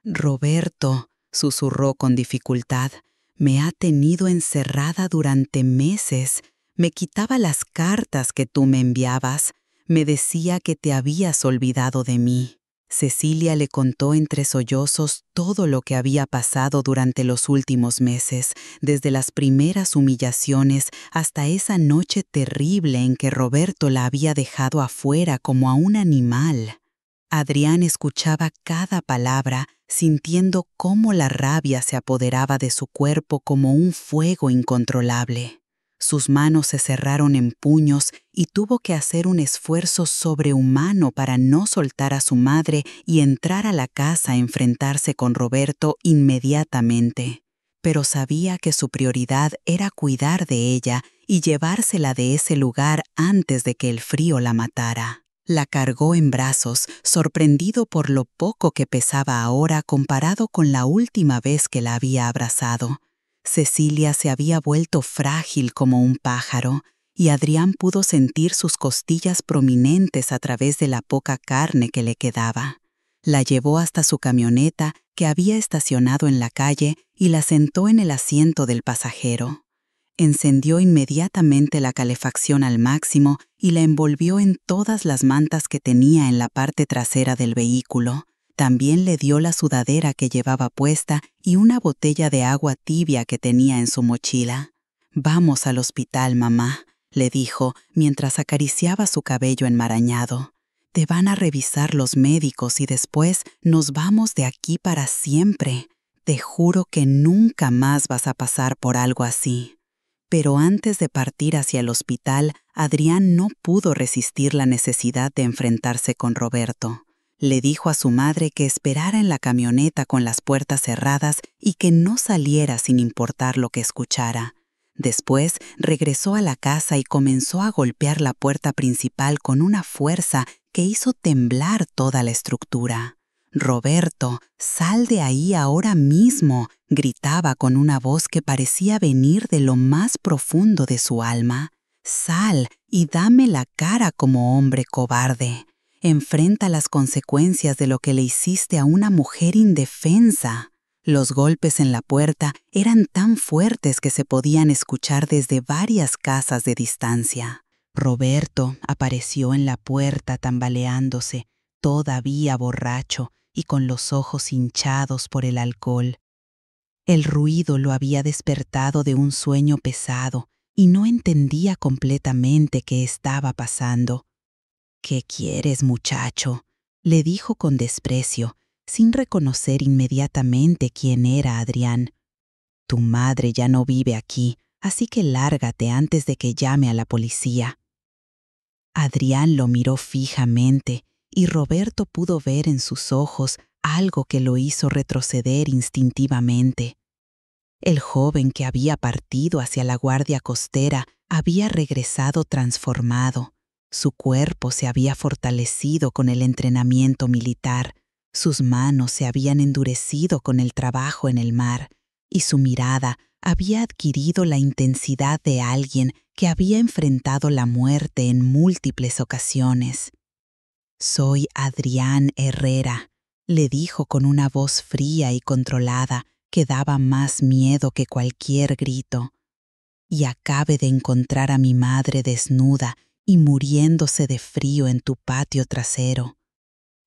«Roberto», susurró con dificultad, «me ha tenido encerrada durante meses. Me quitaba las cartas que tú me enviabas. Me decía que te habías olvidado de mí». Cecilia le contó entre sollozos todo lo que había pasado durante los últimos meses, desde las primeras humillaciones hasta esa noche terrible en que Roberto la había dejado afuera como a un animal. Adrián escuchaba cada palabra, sintiendo cómo la rabia se apoderaba de su cuerpo como un fuego incontrolable. Sus manos se cerraron en puños y tuvo que hacer un esfuerzo sobrehumano para no soltar a su madre y entrar a la casa a enfrentarse con Roberto inmediatamente. Pero sabía que su prioridad era cuidar de ella y llevársela de ese lugar antes de que el frío la matara. La cargó en brazos, sorprendido por lo poco que pesaba ahora comparado con la última vez que la había abrazado. Cecilia se había vuelto frágil como un pájaro, y Adrián pudo sentir sus costillas prominentes a través de la poca carne que le quedaba. La llevó hasta su camioneta, que había estacionado en la calle, y la sentó en el asiento del pasajero. Encendió inmediatamente la calefacción al máximo y la envolvió en todas las mantas que tenía en la parte trasera del vehículo. También le dio la sudadera que llevaba puesta y una botella de agua tibia que tenía en su mochila. «Vamos al hospital, mamá», le dijo mientras acariciaba su cabello enmarañado. «Te van a revisar los médicos y después nos vamos de aquí para siempre. Te juro que nunca más vas a pasar por algo así». Pero antes de partir hacia el hospital, Adrián no pudo resistir la necesidad de enfrentarse con Roberto. Le dijo a su madre que esperara en la camioneta con las puertas cerradas y que no saliera sin importar lo que escuchara. Después regresó a la casa y comenzó a golpear la puerta principal con una fuerza que hizo temblar toda la estructura. «Roberto, sal de ahí ahora mismo», gritaba con una voz que parecía venir de lo más profundo de su alma. «Sal y dame la cara como hombre cobarde. Enfrenta las consecuencias de lo que le hiciste a una mujer indefensa». Los golpes en la puerta eran tan fuertes que se podían escuchar desde varias casas de distancia. Roberto apareció en la puerta tambaleándose, todavía borracho y con los ojos hinchados por el alcohol. El ruido lo había despertado de un sueño pesado y no entendía completamente qué estaba pasando. «¿Qué quieres, muchacho?», le dijo con desprecio, sin reconocer inmediatamente quién era Adrián. «Tu madre ya no vive aquí, así que lárgate antes de que llame a la policía». Adrián lo miró fijamente y Roberto pudo ver en sus ojos algo que lo hizo retroceder instintivamente. El joven que había partido hacia la guardia costera había regresado transformado. Su cuerpo se había fortalecido con el entrenamiento militar. Sus manos se habían endurecido con el trabajo en el mar, y su mirada había adquirido la intensidad de alguien que había enfrentado la muerte en múltiples ocasiones. «Soy Adrián Herrera», le dijo con una voz fría y controlada que daba más miedo que cualquier grito. «Y acabe de encontrar a mi madre desnuda y muriéndose de frío en tu patio trasero.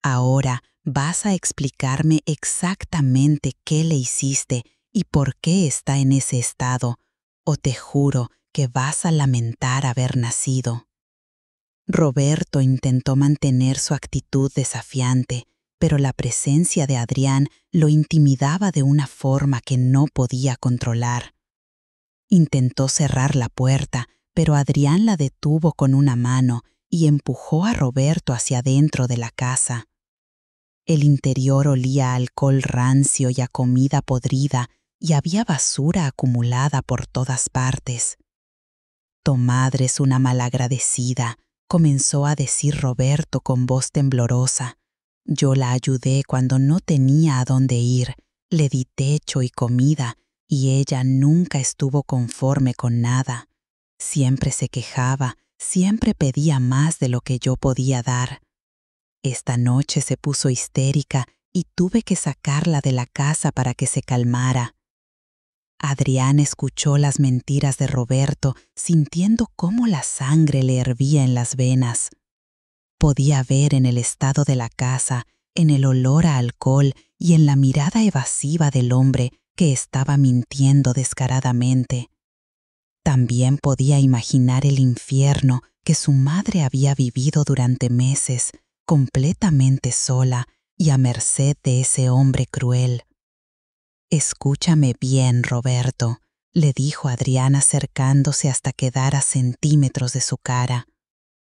Ahora vas a explicarme exactamente qué le hiciste y por qué está en ese estado, o te juro que vas a lamentar haber nacido». Roberto intentó mantener su actitud desafiante, pero la presencia de Adrián lo intimidaba de una forma que no podía controlar. Intentó cerrar la puerta, pero Adrián la detuvo con una mano y empujó a Roberto hacia adentro de la casa. El interior olía a alcohol rancio y a comida podrida, y había basura acumulada por todas partes. «Tu madre es una malagradecida», comenzó a decir Roberto con voz temblorosa. «Yo la ayudé cuando no tenía a dónde ir, le di techo y comida, y ella nunca estuvo conforme con nada. Siempre se quejaba, siempre pedía más de lo que yo podía dar. Esta noche se puso histérica y tuve que sacarla de la casa para que se calmara». Adrián escuchó las mentiras de Roberto, sintiendo cómo la sangre le hervía en las venas. Podía ver en el estado de la casa, en el olor a alcohol y en la mirada evasiva del hombre que estaba mintiendo descaradamente. También podía imaginar el infierno que su madre había vivido durante meses, completamente sola y a merced de ese hombre cruel. «Escúchame bien, Roberto», le dijo Adrián acercándose hasta quedar a centímetros de su cara.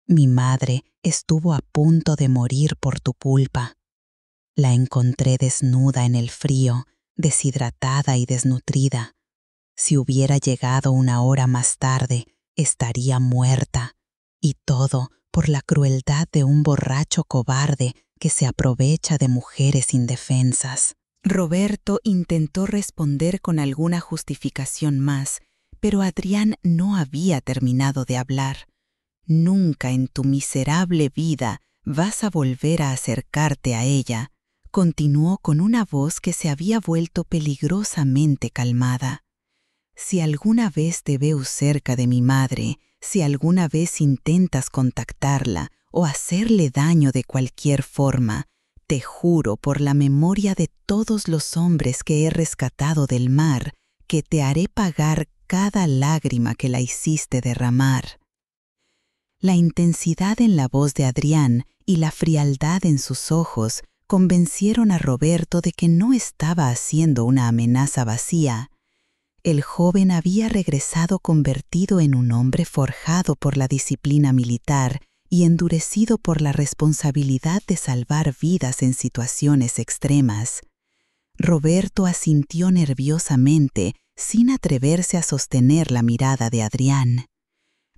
«Mi madre estuvo a punto de morir por tu culpa. La encontré desnuda en el frío, deshidratada y desnutrida. Si hubiera llegado una hora más tarde, estaría muerta, y todo por la crueldad de un borracho cobarde que se aprovecha de mujeres indefensas». Roberto intentó responder con alguna justificación más, pero Adrián no había terminado de hablar. «Nunca en tu miserable vida vas a volver a acercarte a ella», continuó con una voz que se había vuelto peligrosamente calmada. «Si alguna vez te veo cerca de mi madre, si alguna vez intentas contactarla o hacerle daño de cualquier forma, te juro por la memoria de todos los hombres que he rescatado del mar, que te haré pagar cada lágrima que la hiciste derramar». La intensidad en la voz de Adrián y la frialdad en sus ojos convencieron a Roberto de que no estaba haciendo una amenaza vacía. El joven había regresado convertido en un hombre forjado por la disciplina militar y endurecido por la responsabilidad de salvar vidas en situaciones extremas. Roberto asintió nerviosamente, sin atreverse a sostener la mirada de Adrián.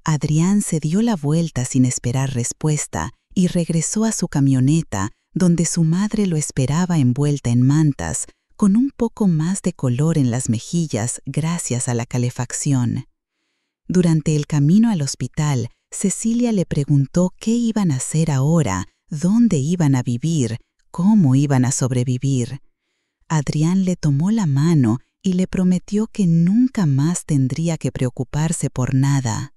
Adrián se dio la vuelta sin esperar respuesta y regresó a su camioneta, donde su madre lo esperaba envuelta en mantas, con un poco más de color en las mejillas gracias a la calefacción. Durante el camino al hospital, Cecilia le preguntó qué iban a hacer ahora, dónde iban a vivir, cómo iban a sobrevivir. Adrián le tomó la mano y le prometió que nunca más tendría que preocuparse por nada.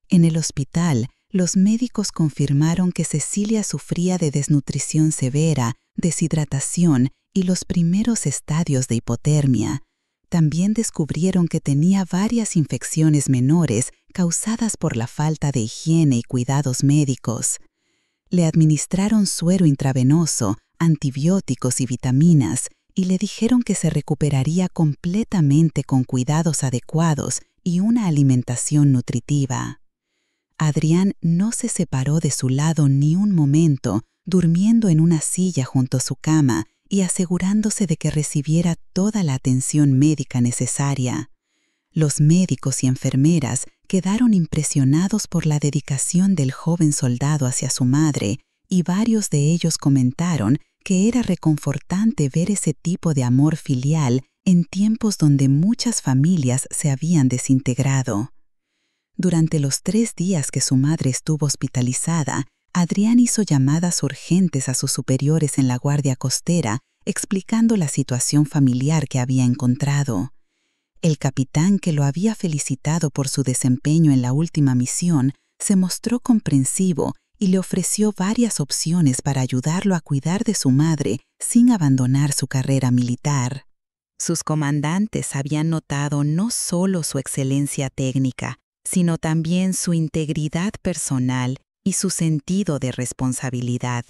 En el hospital, los médicos confirmaron que Cecilia sufría de desnutrición severa, deshidratación y los primeros estadios de hipotermia. También descubrieron que tenía varias infecciones menores causadas por la falta de higiene y cuidados médicos. Le administraron suero intravenoso, antibióticos y vitaminas, y le dijeron que se recuperaría completamente con cuidados adecuados y una alimentación nutritiva. Adrián no se separó de su lado ni un momento, durmiendo en una silla junto a su cama y asegurándose de que recibiera toda la atención médica necesaria. Los médicos y enfermeras quedaron impresionados por la dedicación del joven soldado hacia su madre, y varios de ellos comentaron que era reconfortante ver ese tipo de amor filial en tiempos donde muchas familias se habían desintegrado. Durante los 3 días que su madre estuvo hospitalizada, Adrián hizo llamadas urgentes a sus superiores en la Guardia Costera, explicando la situación familiar que había encontrado. El capitán, que lo había felicitado por su desempeño en la última misión, se mostró comprensivo y le ofreció varias opciones para ayudarlo a cuidar de su madre sin abandonar su carrera militar. Sus comandantes habían notado no solo su excelencia técnica, sino también su integridad personal y su sentido de responsabilidad.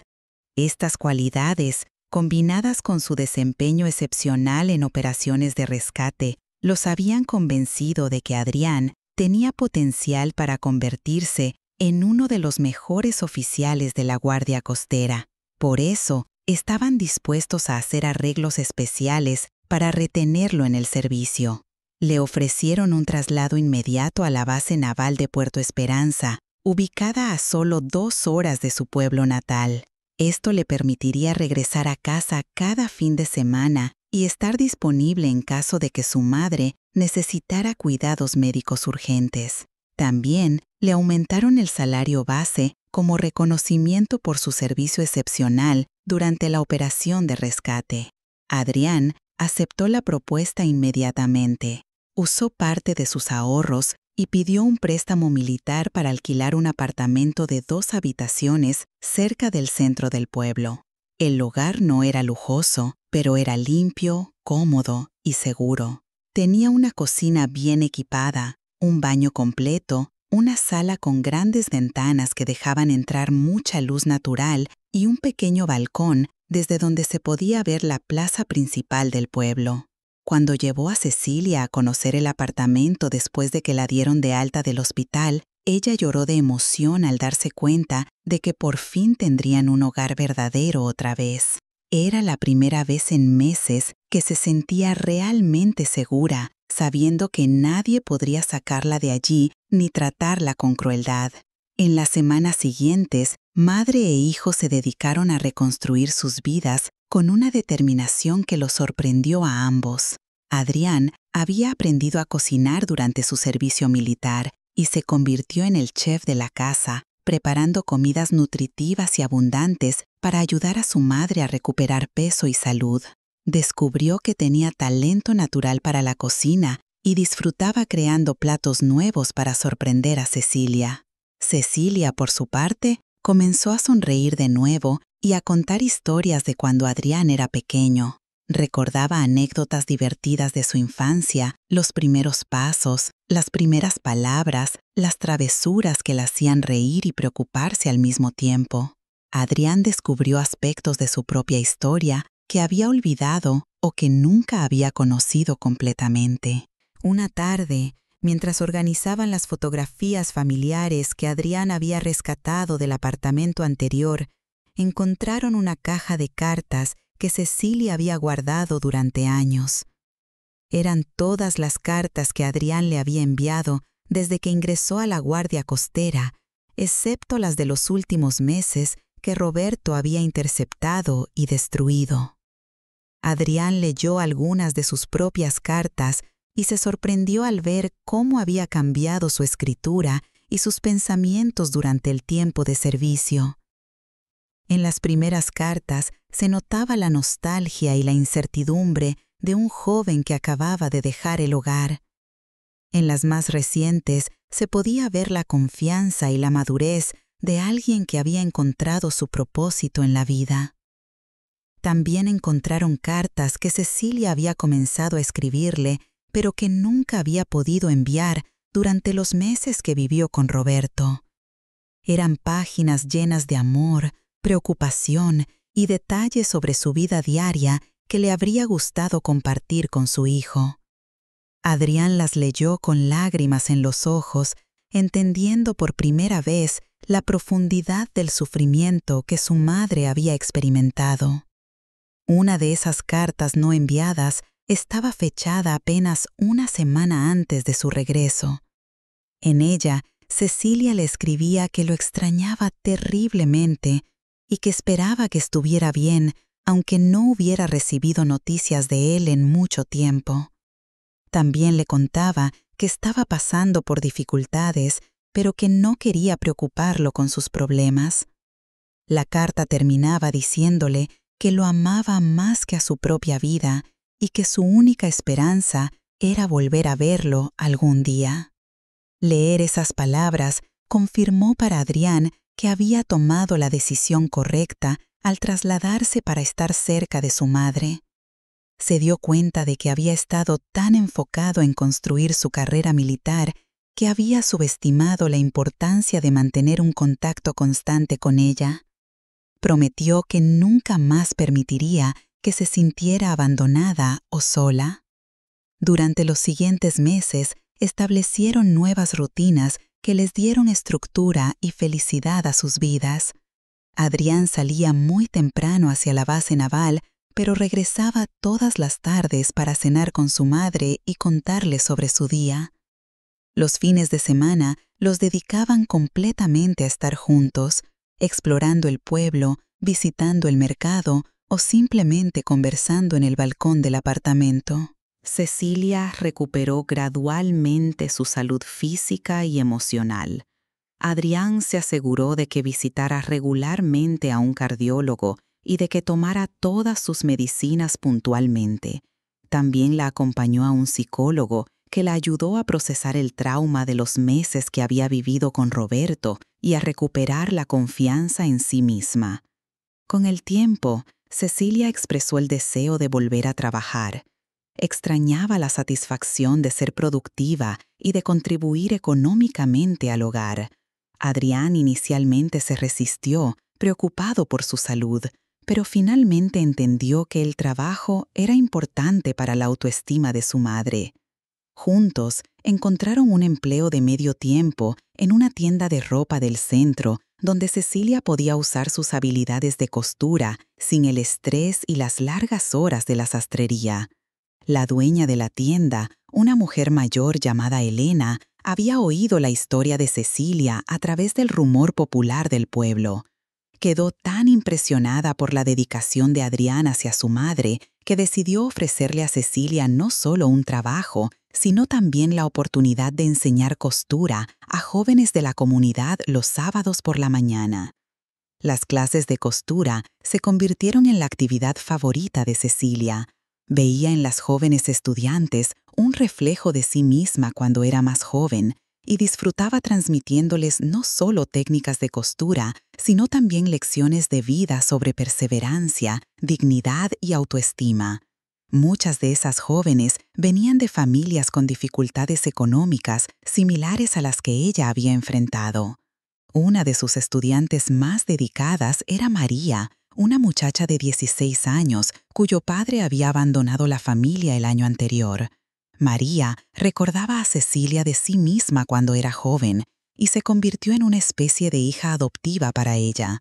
Estas cualidades, combinadas con su desempeño excepcional en operaciones de rescate, los habían convencido de que Adrián tenía potencial para convertirse en uno de los mejores oficiales de la Guardia Costera. Por eso, estaban dispuestos a hacer arreglos especiales para retenerlo en el servicio. Le ofrecieron un traslado inmediato a la base naval de Puerto Esperanza, ubicada a solo 2 horas de su pueblo natal. Esto le permitiría regresar a casa cada fin de semana y estar disponible en caso de que su madre necesitara cuidados médicos urgentes. También le aumentaron el salario base como reconocimiento por su servicio excepcional durante la operación de rescate. Adrián aceptó la propuesta inmediatamente. Usó parte de sus ahorros y pidió un préstamo militar para alquilar un apartamento de 2 habitaciones cerca del centro del pueblo. El hogar no era lujoso, pero era limpio, cómodo y seguro. Tenía una cocina bien equipada, un baño completo, una sala con grandes ventanas que dejaban entrar mucha luz natural y un pequeño balcón desde donde se podía ver la plaza principal del pueblo. Cuando llevó a Cecilia a conocer el apartamento después de que la dieron de alta del hospital, ella lloró de emoción al darse cuenta de que por fin tendrían un hogar verdadero otra vez. Era la primera vez en meses que se sentía realmente segura, sabiendo que nadie podría sacarla de allí ni tratarla con crueldad. En las semanas siguientes, madre e hijo se dedicaron a reconstruir sus vidas con una determinación que los sorprendió a ambos. Adrián había aprendido a cocinar durante su servicio militar y se convirtió en el chef de la casa, preparando comidas nutritivas y abundantes para ayudar a su madre a recuperar peso y salud. Descubrió que tenía talento natural para la cocina y disfrutaba creando platos nuevos para sorprender a Cecilia. Cecilia, por su parte, comenzó a sonreír de nuevo y a contar historias de cuando Adrián era pequeño. Recordaba anécdotas divertidas de su infancia, los primeros pasos, las primeras palabras, las travesuras que la hacían reír y preocuparse al mismo tiempo. Adrián descubrió aspectos de su propia historia que había olvidado o que nunca había conocido completamente. Una tarde, mientras organizaban las fotografías familiares que Adrián había rescatado del apartamento anterior, encontraron una caja de cartas que Cecilia había guardado durante años. Eran todas las cartas que Adrián le había enviado desde que ingresó a la Guardia Costera, excepto las de los últimos meses que Roberto había interceptado y destruido. Adrián leyó algunas de sus propias cartas y se sorprendió al ver cómo había cambiado su escritura y sus pensamientos durante el tiempo de servicio. En las primeras cartas se notaba la nostalgia y la incertidumbre de un joven que acababa de dejar el hogar. En las más recientes se podía ver la confianza y la madurez de alguien que había encontrado su propósito en la vida. También encontraron cartas que Cecilia había comenzado a escribirle, pero que nunca había podido enviar durante los meses que vivió con Roberto. Eran páginas llenas de amor, preocupación y detalles sobre su vida diaria que le habría gustado compartir con su hijo. Adrián las leyó con lágrimas en los ojos, entendiendo por primera vez la profundidad del sufrimiento que su madre había experimentado. Una de esas cartas no enviadas estaba fechada apenas una semana antes de su regreso. En ella, Cecilia le escribía que lo extrañaba terriblemente y que esperaba que estuviera bien, aunque no hubiera recibido noticias de él en mucho tiempo. También le contaba que estaba pasando por dificultades, pero que no quería preocuparlo con sus problemas. La carta terminaba diciéndole que lo amaba más que a su propia vida y que su única esperanza era volver a verlo algún día. Leer esas palabras confirmó para Adrián que había tomado la decisión correcta al trasladarse para estar cerca de su madre. Se dio cuenta de que había estado tan enfocado en construir su carrera militar que había subestimado la importancia de mantener un contacto constante con ella. Prometió que nunca más permitiría que se sintiera abandonada o sola. Durante los siguientes meses establecieron nuevas rutinas que les dieron estructura y felicidad a sus vidas. Adrián salía muy temprano hacia la base naval, pero regresaba todas las tardes para cenar con su madre y contarle sobre su día. Los fines de semana los dedicaban completamente a estar juntos, explorando el pueblo, visitando el mercado o simplemente conversando en el balcón del apartamento. Cecilia recuperó gradualmente su salud física y emocional. Adrián se aseguró de que visitara regularmente a un cardiólogo y de que tomara todas sus medicinas puntualmente. También la acompañó a un psicólogo que la ayudó a procesar el trauma de los meses que había vivido con Roberto y a recuperar la confianza en sí misma. Con el tiempo, Cecilia expresó el deseo de volver a trabajar. Extrañaba la satisfacción de ser productiva y de contribuir económicamente al hogar. Adrián inicialmente se resistió, preocupado por su salud, pero finalmente entendió que el trabajo era importante para la autoestima de su madre. Juntos, encontraron un empleo de medio tiempo en una tienda de ropa del centro, donde Cecilia podía usar sus habilidades de costura sin el estrés y las largas horas de la sastrería. La dueña de la tienda, una mujer mayor llamada Elena, había oído la historia de Cecilia a través del rumor popular del pueblo. Quedó tan impresionada por la dedicación de Adrián hacia su madre que decidió ofrecerle a Cecilia no solo un trabajo, sino también la oportunidad de enseñar costura a jóvenes de la comunidad los sábados por la mañana. Las clases de costura se convirtieron en la actividad favorita de Cecilia. Veía en las jóvenes estudiantes un reflejo de sí misma cuando era más joven y disfrutaba transmitiéndoles no solo técnicas de costura, sino también lecciones de vida sobre perseverancia, dignidad y autoestima. Muchas de esas jóvenes venían de familias con dificultades económicas similares a las que ella había enfrentado. Una de sus estudiantes más dedicadas era María, una muchacha de 16 años cuyo padre había abandonado la familia el año anterior. María recordaba a Cecilia de sí misma cuando era joven y se convirtió en una especie de hija adoptiva para ella.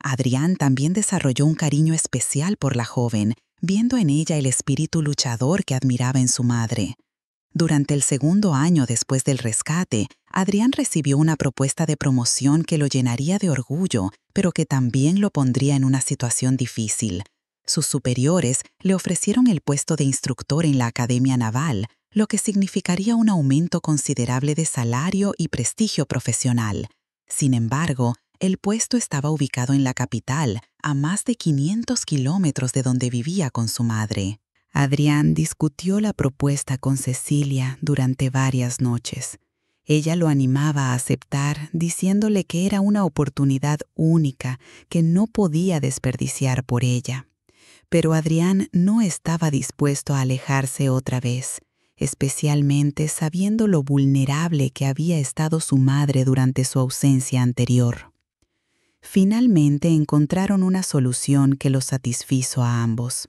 Adrián también desarrolló un cariño especial por la joven, viendo en ella el espíritu luchador que admiraba en su madre. Durante el segundo año después del rescate, Adrián recibió una propuesta de promoción que lo llenaría de orgullo, pero que también lo pondría en una situación difícil. Sus superiores le ofrecieron el puesto de instructor en la Academia Naval, lo que significaría un aumento considerable de salario y prestigio profesional. Sin embargo, el puesto estaba ubicado en la capital, a más de 500 kilómetros de donde vivía con su madre. Adrián discutió la propuesta con Cecilia durante varias noches. Ella lo animaba a aceptar, diciéndole que era una oportunidad única que no podía desperdiciar por ella. Pero Adrián no estaba dispuesto a alejarse otra vez, especialmente sabiendo lo vulnerable que había estado su madre durante su ausencia anterior. Finalmente encontraron una solución que los satisfizo a ambos.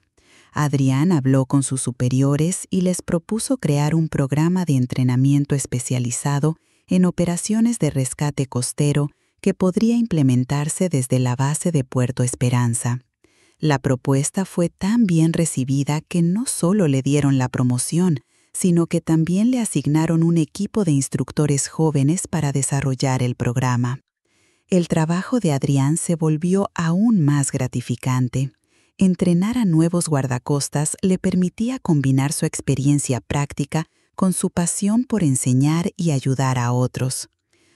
Adrián habló con sus superiores y les propuso crear un programa de entrenamiento especializado en operaciones de rescate costero que podría implementarse desde la base de Puerto Esperanza. La propuesta fue tan bien recibida que no solo le dieron la promoción, sino que también le asignaron un equipo de instructores jóvenes para desarrollar el programa. El trabajo de Adrián se volvió aún más gratificante. Entrenar a nuevos guardacostas le permitía combinar su experiencia práctica con su pasión por enseñar y ayudar a otros.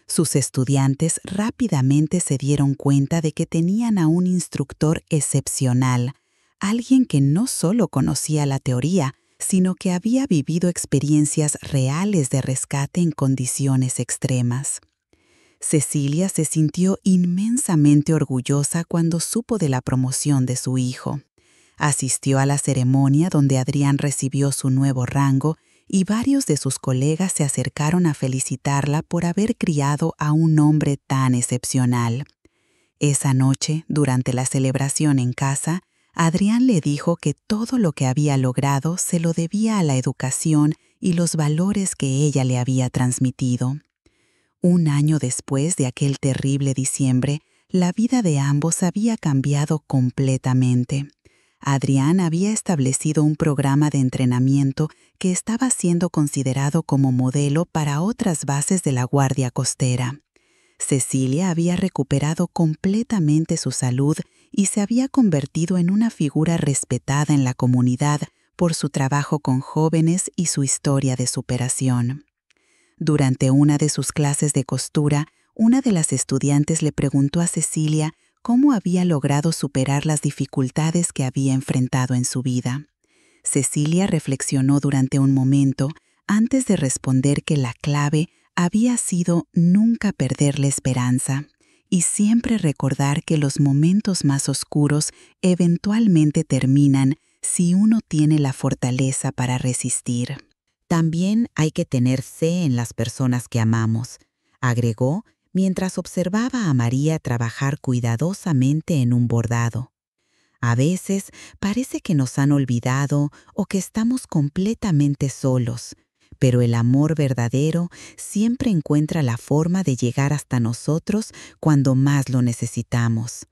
Sus estudiantes rápidamente se dieron cuenta de que tenían a un instructor excepcional, alguien que no solo conocía la teoría, sino que había vivido experiencias reales de rescate en condiciones extremas. Cecilia se sintió inmensamente orgullosa cuando supo de la promoción de su hijo. Asistió a la ceremonia donde Adrián recibió su nuevo rango y varios de sus colegas se acercaron a felicitarla por haber criado a un hombre tan excepcional. Esa noche, durante la celebración en casa, Adrián le dijo que todo lo que había logrado se lo debía a la educación y los valores que ella le había transmitido. Un año después de aquel terrible diciembre, la vida de ambos había cambiado completamente. Adrián había establecido un programa de entrenamiento que estaba siendo considerado como modelo para otras bases de la Guardia Costera. Cecilia había recuperado completamente su salud y se había convertido en una figura respetada en la comunidad por su trabajo con jóvenes y su historia de superación. Durante una de sus clases de costura, una de las estudiantes le preguntó a Cecilia cómo había logrado superar las dificultades que había enfrentado en su vida. Cecilia reflexionó durante un momento antes de responder que la clave había sido nunca perder la esperanza y siempre recordar que los momentos más oscuros eventualmente terminan si uno tiene la fortaleza para resistir. También hay que tener fe en las personas que amamos, agregó mientras observaba a María trabajar cuidadosamente en un bordado. A veces parece que nos han olvidado o que estamos completamente solos, pero el amor verdadero siempre encuentra la forma de llegar hasta nosotros cuando más lo necesitamos.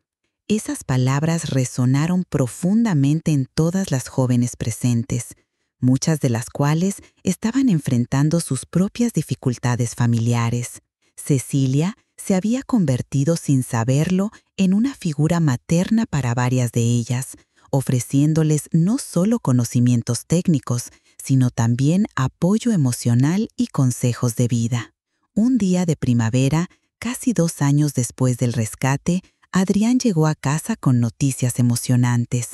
Esas palabras resonaron profundamente en todas las jóvenes presentes, muchas de las cuales estaban enfrentando sus propias dificultades familiares. Cecilia se había convertido sin saberlo en una figura materna para varias de ellas, ofreciéndoles no solo conocimientos técnicos, sino también apoyo emocional y consejos de vida. Un día de primavera, casi 2 años después del rescate, Adrián llegó a casa con noticias emocionantes.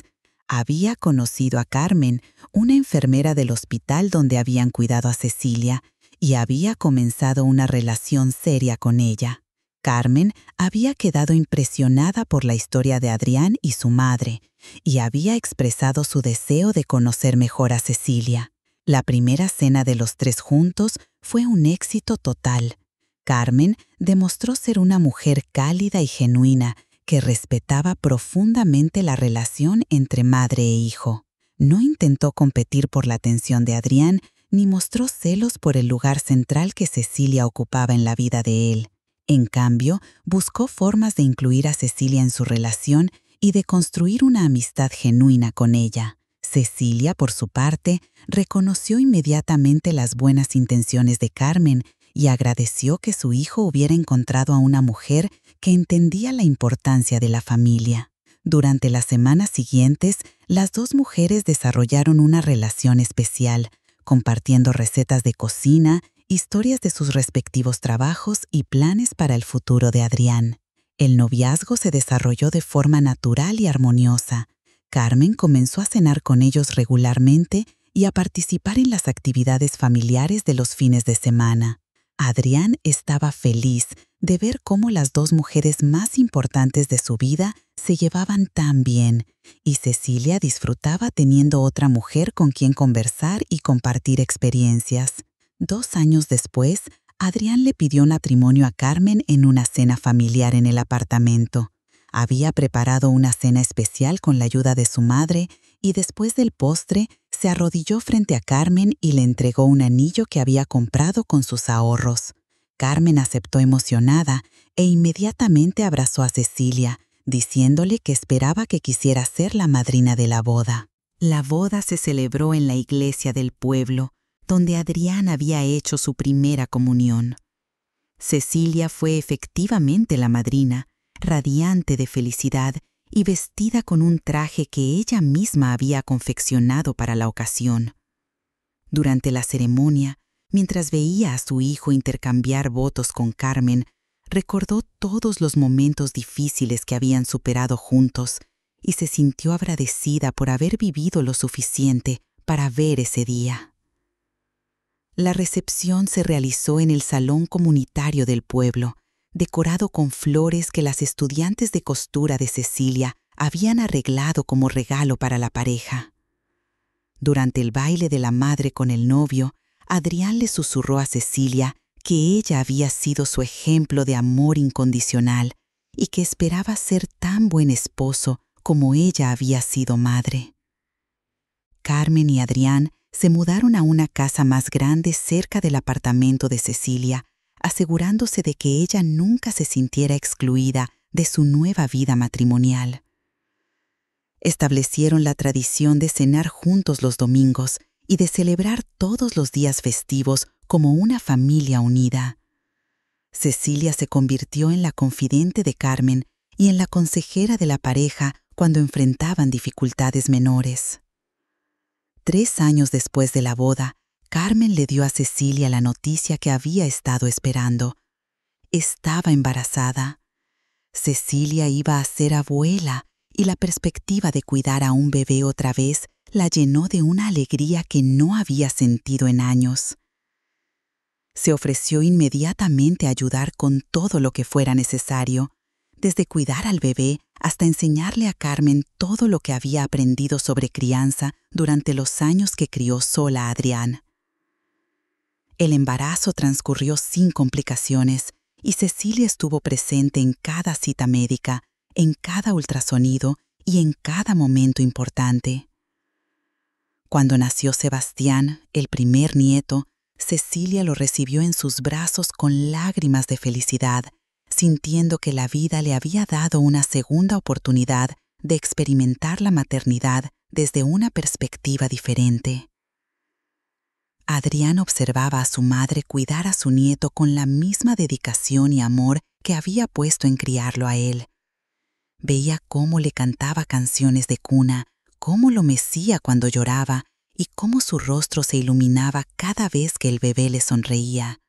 Había conocido a Carmen, una enfermera del hospital donde habían cuidado a Cecilia, y había comenzado una relación seria con ella. Carmen había quedado impresionada por la historia de Adrián y su madre, y había expresado su deseo de conocer mejor a Cecilia. La primera cena de los 3 juntos fue un éxito total. Carmen demostró ser una mujer cálida y genuina, que respetaba profundamente la relación entre madre e hijo. No intentó competir por la atención de Adrián ni mostró celos por el lugar central que Cecilia ocupaba en la vida de él. En cambio, buscó formas de incluir a Cecilia en su relación y de construir una amistad genuina con ella. Cecilia, por su parte, reconoció inmediatamente las buenas intenciones de Carmen y agradeció que su hijo hubiera encontrado a una mujer que entendía la importancia de la familia. Durante las semanas siguientes, las dos mujeres desarrollaron una relación especial, compartiendo recetas de cocina, historias de sus respectivos trabajos y planes para el futuro de Adrián. El noviazgo se desarrolló de forma natural y armoniosa. Carmen comenzó a cenar con ellos regularmente y a participar en las actividades familiares de los fines de semana. Adrián estaba feliz de ver cómo las dos mujeres más importantes de su vida se llevaban tan bien, y Cecilia disfrutaba teniendo otra mujer con quien conversar y compartir experiencias. 2 años después, Adrián le pidió matrimonio a Carmen en una cena familiar en el apartamento. Había preparado una cena especial con la ayuda de su madre y después del postre se arrodilló frente a Carmen y le entregó un anillo que había comprado con sus ahorros. Carmen aceptó emocionada e inmediatamente abrazó a Cecilia, diciéndole que esperaba que quisiera ser la madrina de la boda. La boda se celebró en la iglesia del pueblo, donde Adrián había hecho su primera comunión. Cecilia fue efectivamente la madrina, radiante de felicidad y vestida con un traje que ella misma había confeccionado para la ocasión. Durante la ceremonia, mientras veía a su hijo intercambiar votos con Carmen, recordó todos los momentos difíciles que habían superado juntos y se sintió agradecida por haber vivido lo suficiente para ver ese día. La recepción se realizó en el salón comunitario del pueblo, decorado con flores que las estudiantes de costura de Cecilia habían arreglado como regalo para la pareja. Durante el baile de la madre con el novio, Adrián le susurró a Cecilia que ella había sido su ejemplo de amor incondicional y que esperaba ser tan buen esposo como ella había sido madre. Carmen y Adrián se mudaron a una casa más grande cerca del apartamento de Cecilia, asegurándose de que ella nunca se sintiera excluida de su nueva vida matrimonial. Establecieron la tradición de cenar juntos los domingos y de celebrar todos los días festivos como una familia unida. Cecilia se convirtió en la confidente de Carmen y en la consejera de la pareja cuando enfrentaban dificultades menores. 3 años después de la boda, Carmen le dio a Cecilia la noticia que había estado esperando. Estaba embarazada. Cecilia iba a ser abuela y la perspectiva de cuidar a un bebé otra vez la llenó de una alegría que no había sentido en años. Se ofreció inmediatamente a ayudar con todo lo que fuera necesario, desde cuidar al bebé hasta enseñarle a Carmen todo lo que había aprendido sobre crianza durante los años que crió sola a Adrián. El embarazo transcurrió sin complicaciones y Cecilia estuvo presente en cada cita médica, en cada ultrasonido y en cada momento importante. Cuando nació Sebastián, el primer nieto, Cecilia lo recibió en sus brazos con lágrimas de felicidad, sintiendo que la vida le había dado una segunda oportunidad de experimentar la maternidad desde una perspectiva diferente. Adrián observaba a su madre cuidar a su nieto con la misma dedicación y amor que había puesto en criarlo a él. Veía cómo le cantaba canciones de cuna, cómo lo mecía cuando lloraba y cómo su rostro se iluminaba cada vez que el bebé le sonreía.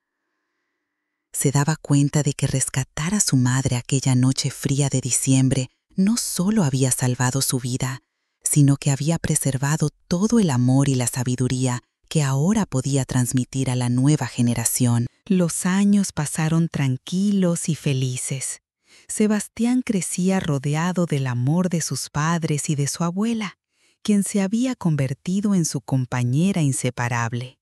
Se daba cuenta de que rescatar a su madre aquella noche fría de diciembre no solo había salvado su vida, sino que había preservado todo el amor y la sabiduría que ahora podía transmitir a la nueva generación. Los años pasaron tranquilos y felices. Sebastián crecía rodeado del amor de sus padres y de su abuela, quien se había convertido en su compañera inseparable.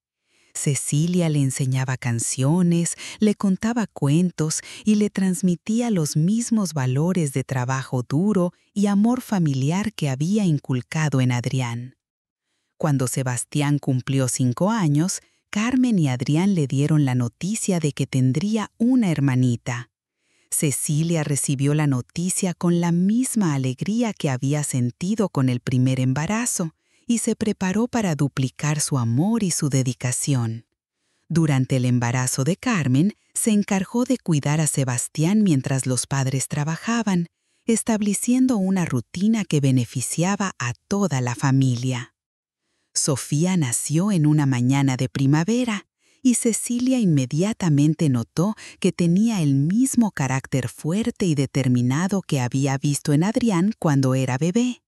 Cecilia le enseñaba canciones, le contaba cuentos y le transmitía los mismos valores de trabajo duro y amor familiar que había inculcado en Adrián. Cuando Sebastián cumplió 5 años, Carmen y Adrián le dieron la noticia de que tendría una hermanita. Cecilia recibió la noticia con la misma alegría que había sentido con el primer embarazo y se preparó para duplicar su amor y su dedicación. Durante el embarazo de Carmen, se encargó de cuidar a Sebastián mientras los padres trabajaban, estableciendo una rutina que beneficiaba a toda la familia. Sofía nació en una mañana de primavera y Cecilia inmediatamente notó que tenía el mismo carácter fuerte y determinado que había visto en Adrián cuando era bebé.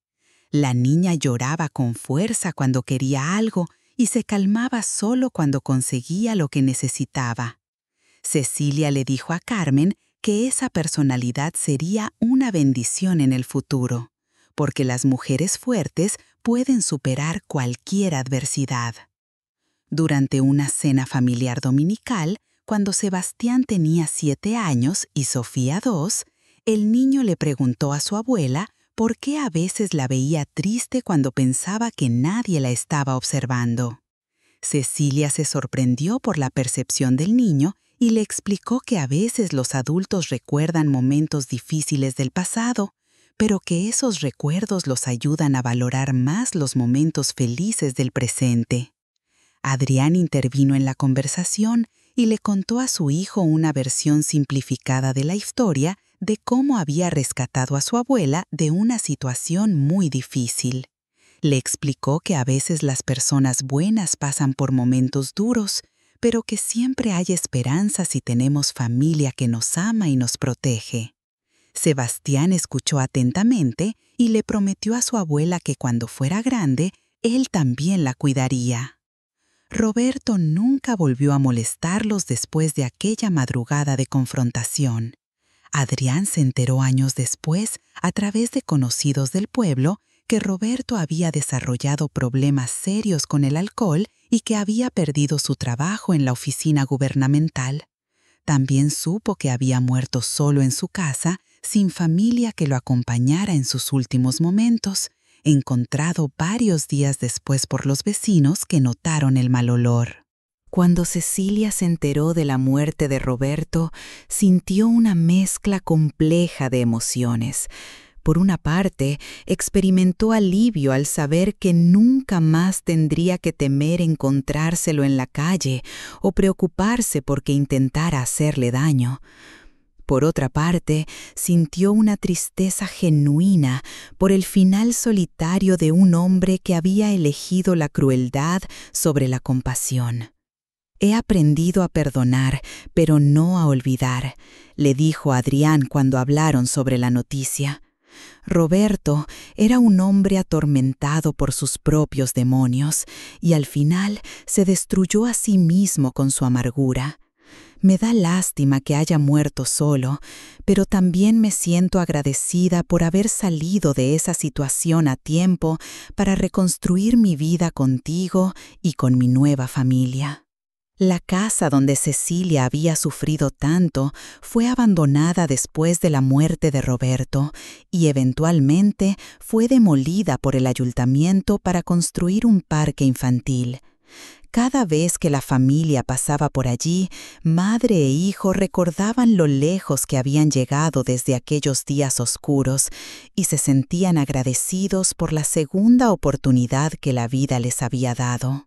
La niña lloraba con fuerza cuando quería algo y se calmaba solo cuando conseguía lo que necesitaba. Cecilia le dijo a Carmen que esa personalidad sería una bendición en el futuro, porque las mujeres fuertes pueden superar cualquier adversidad. Durante una cena familiar dominical, cuando Sebastián tenía 7 años y Sofía 2, el niño le preguntó a su abuela por qué a veces la veía triste cuando pensaba que nadie la estaba observando. Cecilia se sorprendió por la percepción del niño y le explicó que a veces los adultos recuerdan momentos difíciles del pasado, pero que esos recuerdos los ayudan a valorar más los momentos felices del presente. Adrián intervino en la conversación y le contó a su hijo una versión simplificada de la historia de cómo había rescatado a su abuela de una situación muy difícil. Le explicó que a veces las personas buenas pasan por momentos duros, pero que siempre hay esperanza si tenemos familia que nos ama y nos protege. Sebastián escuchó atentamente y le prometió a su abuela que cuando fuera grande, él también la cuidaría. Roberto nunca volvió a molestarlos después de aquella madrugada de confrontación. Adrián se enteró años después, a través de conocidos del pueblo, que Roberto había desarrollado problemas serios con el alcohol y que había perdido su trabajo en la oficina gubernamental. También supo que había muerto solo en su casa, sin familia que lo acompañara en sus últimos momentos, encontrado varios días después por los vecinos que notaron el mal olor. Cuando Cecilia se enteró de la muerte de Roberto, sintió una mezcla compleja de emociones. Por una parte, experimentó alivio al saber que nunca más tendría que temer encontrárselo en la calle o preocuparse porque intentara hacerle daño. Por otra parte, sintió una tristeza genuina por el final solitario de un hombre que había elegido la crueldad sobre la compasión. «He aprendido a perdonar, pero no a olvidar», le dijo a Adrián cuando hablaron sobre la noticia. Roberto era un hombre atormentado por sus propios demonios y al final se destruyó a sí mismo con su amargura. Me da lástima que haya muerto solo, pero también me siento agradecida por haber salido de esa situación a tiempo para reconstruir mi vida contigo y con mi nueva familia. La casa donde Cecilia había sufrido tanto fue abandonada después de la muerte de Roberto y eventualmente fue demolida por el ayuntamiento para construir un parque infantil. Cada vez que la familia pasaba por allí, madre e hijo recordaban lo lejos que habían llegado desde aquellos días oscuros y se sentían agradecidos por la segunda oportunidad que la vida les había dado.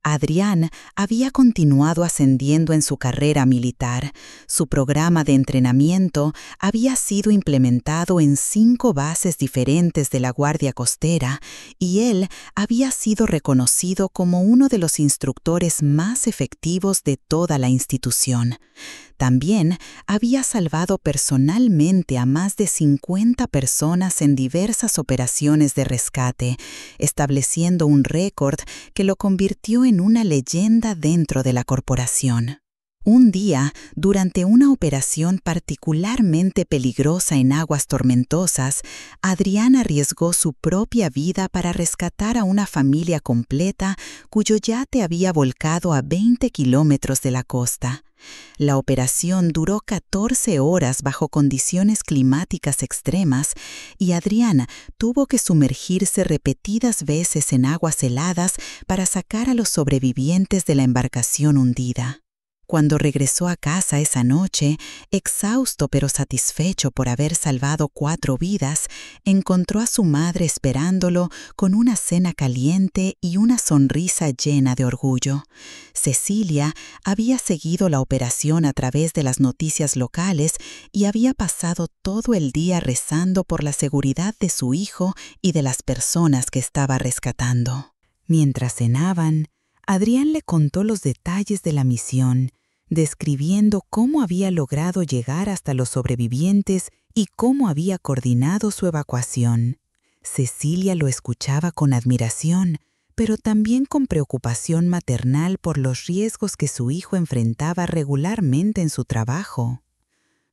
Adrián había continuado ascendiendo en su carrera militar. Su programa de entrenamiento había sido implementado en 5 bases diferentes de la Guardia Costera y él había sido reconocido como uno de los instructores más efectivos de toda la institución. También había salvado personalmente a más de 50 personas en diversas operaciones de rescate, estableciendo un récord que lo convirtió en una leyenda dentro de la corporación. Un día, durante una operación particularmente peligrosa en aguas tormentosas, Adrián arriesgó su propia vida para rescatar a una familia completa cuyo yate había volcado a 20 kilómetros de la costa. La operación duró 14 horas bajo condiciones climáticas extremas y Adrián tuvo que sumergirse repetidas veces en aguas heladas para sacar a los sobrevivientes de la embarcación hundida. Cuando regresó a casa esa noche, exhausto pero satisfecho por haber salvado 4 vidas, encontró a su madre esperándolo con una cena caliente y una sonrisa llena de orgullo. Cecilia había seguido la operación a través de las noticias locales y había pasado todo el día rezando por la seguridad de su hijo y de las personas que estaba rescatando. Mientras cenaban, Adrián le contó los detalles de la misión, describiendo cómo había logrado llegar hasta los sobrevivientes y cómo había coordinado su evacuación. Cecilia lo escuchaba con admiración, pero también con preocupación maternal por los riesgos que su hijo enfrentaba regularmente en su trabajo.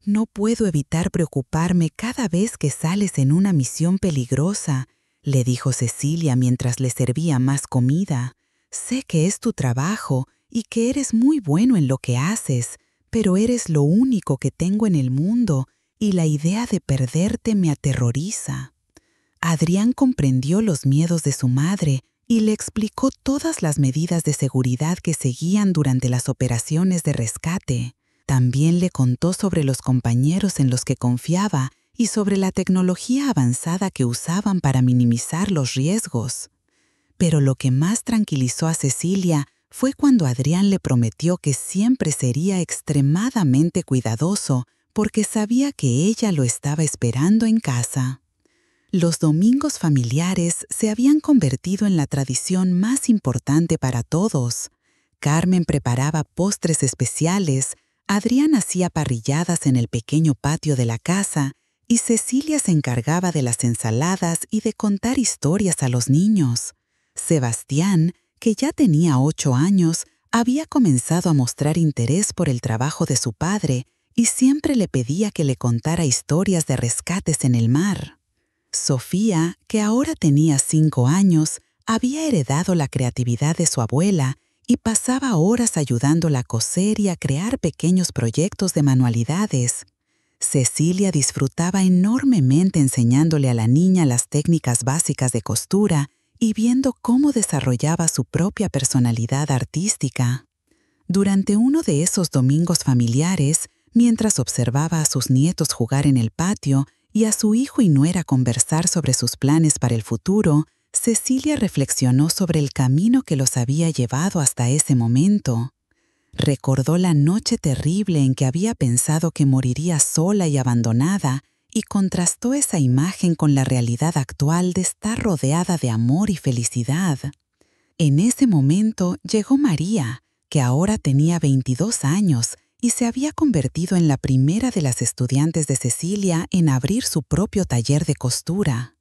«No puedo evitar preocuparme cada vez que sales en una misión peligrosa», le dijo Cecilia mientras le servía más comida. «Sé que es tu trabajo y que eres muy bueno en lo que haces, pero eres lo único que tengo en el mundo y la idea de perderte me aterroriza». Adrián comprendió los miedos de su madre y le explicó todas las medidas de seguridad que seguían durante las operaciones de rescate. También le contó sobre los compañeros en los que confiaba y sobre la tecnología avanzada que usaban para minimizar los riesgos. Pero lo que más tranquilizó a Cecilia fue cuando Adrián le prometió que siempre sería extremadamente cuidadoso porque sabía que ella lo estaba esperando en casa. Los domingos familiares se habían convertido en la tradición más importante para todos. Carmen preparaba postres especiales, Adrián hacía parrilladas en el pequeño patio de la casa y Cecilia se encargaba de las ensaladas y de contar historias a los niños. Sebastián, que ya tenía 8 años, había comenzado a mostrar interés por el trabajo de su padre y siempre le pedía que le contara historias de rescates en el mar. Sofía, que ahora tenía 5 años, había heredado la creatividad de su abuela y pasaba horas ayudándola a coser y a crear pequeños proyectos de manualidades. Cecilia disfrutaba enormemente enseñándole a la niña las técnicas básicas de costura y viendo cómo desarrollaba su propia personalidad artística. Durante uno de esos domingos familiares, mientras observaba a sus nietos jugar en el patio y a su hijo y nuera conversar sobre sus planes para el futuro, Cecilia reflexionó sobre el camino que los había llevado hasta ese momento. Recordó la noche terrible en que había pensado que moriría sola y abandonada y contrastó esa imagen con la realidad actual de estar rodeada de amor y felicidad. En ese momento llegó María, que ahora tenía 22 años y se había convertido en la primera de las estudiantes de Cecilia en abrir su propio taller de costura.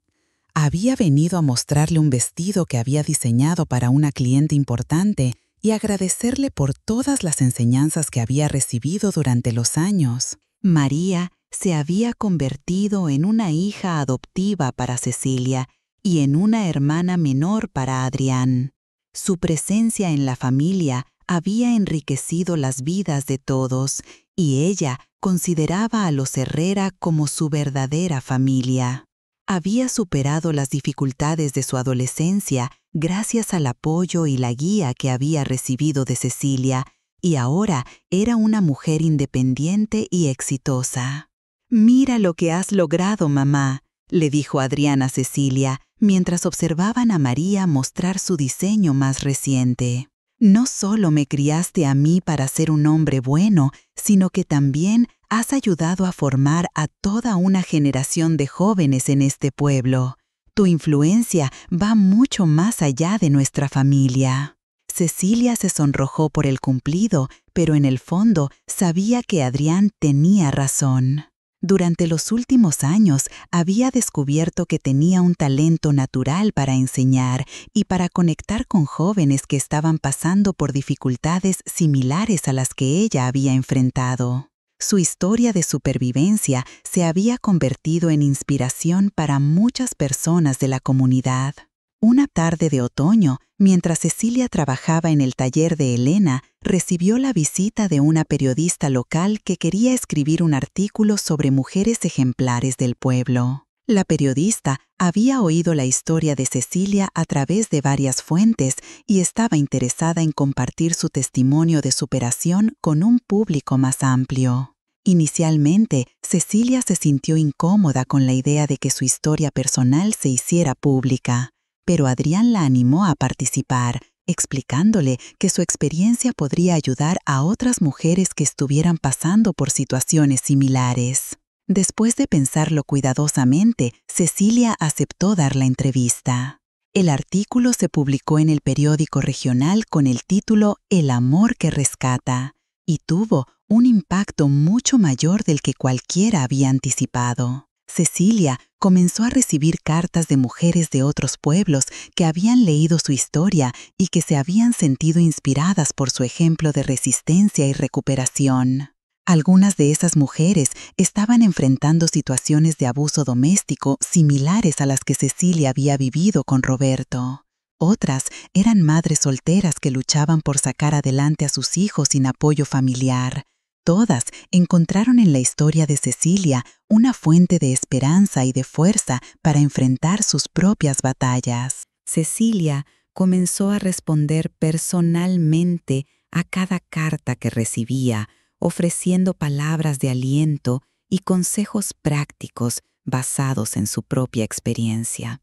Había venido a mostrarle un vestido que había diseñado para una cliente importante y agradecerle por todas las enseñanzas que había recibido durante los años. María se había convertido en una hija adoptiva para Cecilia y en una hermana menor para Adrián. Su presencia en la familia había enriquecido las vidas de todos y ella consideraba a los Herrera como su verdadera familia. Había superado las dificultades de su adolescencia gracias al apoyo y la guía que había recibido de Cecilia y ahora era una mujer independiente y exitosa. «Mira lo que has logrado, mamá», le dijo Adrián a Cecilia mientras observaban a María mostrar su diseño más reciente. «No solo me criaste a mí para ser un hombre bueno, sino que también has ayudado a formar a toda una generación de jóvenes en este pueblo. Tu influencia va mucho más allá de nuestra familia». Cecilia se sonrojó por el cumplido, pero en el fondo sabía que Adrián tenía razón. Durante los últimos años había descubierto que tenía un talento natural para enseñar y para conectar con jóvenes que estaban pasando por dificultades similares a las que ella había enfrentado. Su historia de supervivencia se había convertido en inspiración para muchas personas de la comunidad. Una tarde de otoño, mientras Cecilia trabajaba en el taller de Elena, recibió la visita de una periodista local que quería escribir un artículo sobre mujeres ejemplares del pueblo. La periodista había oído la historia de Cecilia a través de varias fuentes y estaba interesada en compartir su testimonio de superación con un público más amplio. Inicialmente, Cecilia se sintió incómoda con la idea de que su historia personal se hiciera pública, pero Adrián la animó a participar, explicándole que su experiencia podría ayudar a otras mujeres que estuvieran pasando por situaciones similares. Después de pensarlo cuidadosamente, Cecilia aceptó dar la entrevista. El artículo se publicó en el periódico regional con el título El amor que rescata, y tuvo un impacto mucho mayor del que cualquiera había anticipado. Cecilia comenzó a recibir cartas de mujeres de otros pueblos que habían leído su historia y que se habían sentido inspiradas por su ejemplo de resistencia y recuperación. Algunas de esas mujeres estaban enfrentando situaciones de abuso doméstico similares a las que Cecilia había vivido con Roberto. Otras eran madres solteras que luchaban por sacar adelante a sus hijos sin apoyo familiar. Todas encontraron en la historia de Cecilia una fuente de esperanza y de fuerza para enfrentar sus propias batallas. Cecilia comenzó a responder personalmente a cada carta que recibía, ofreciendo palabras de aliento y consejos prácticos basados en su propia experiencia.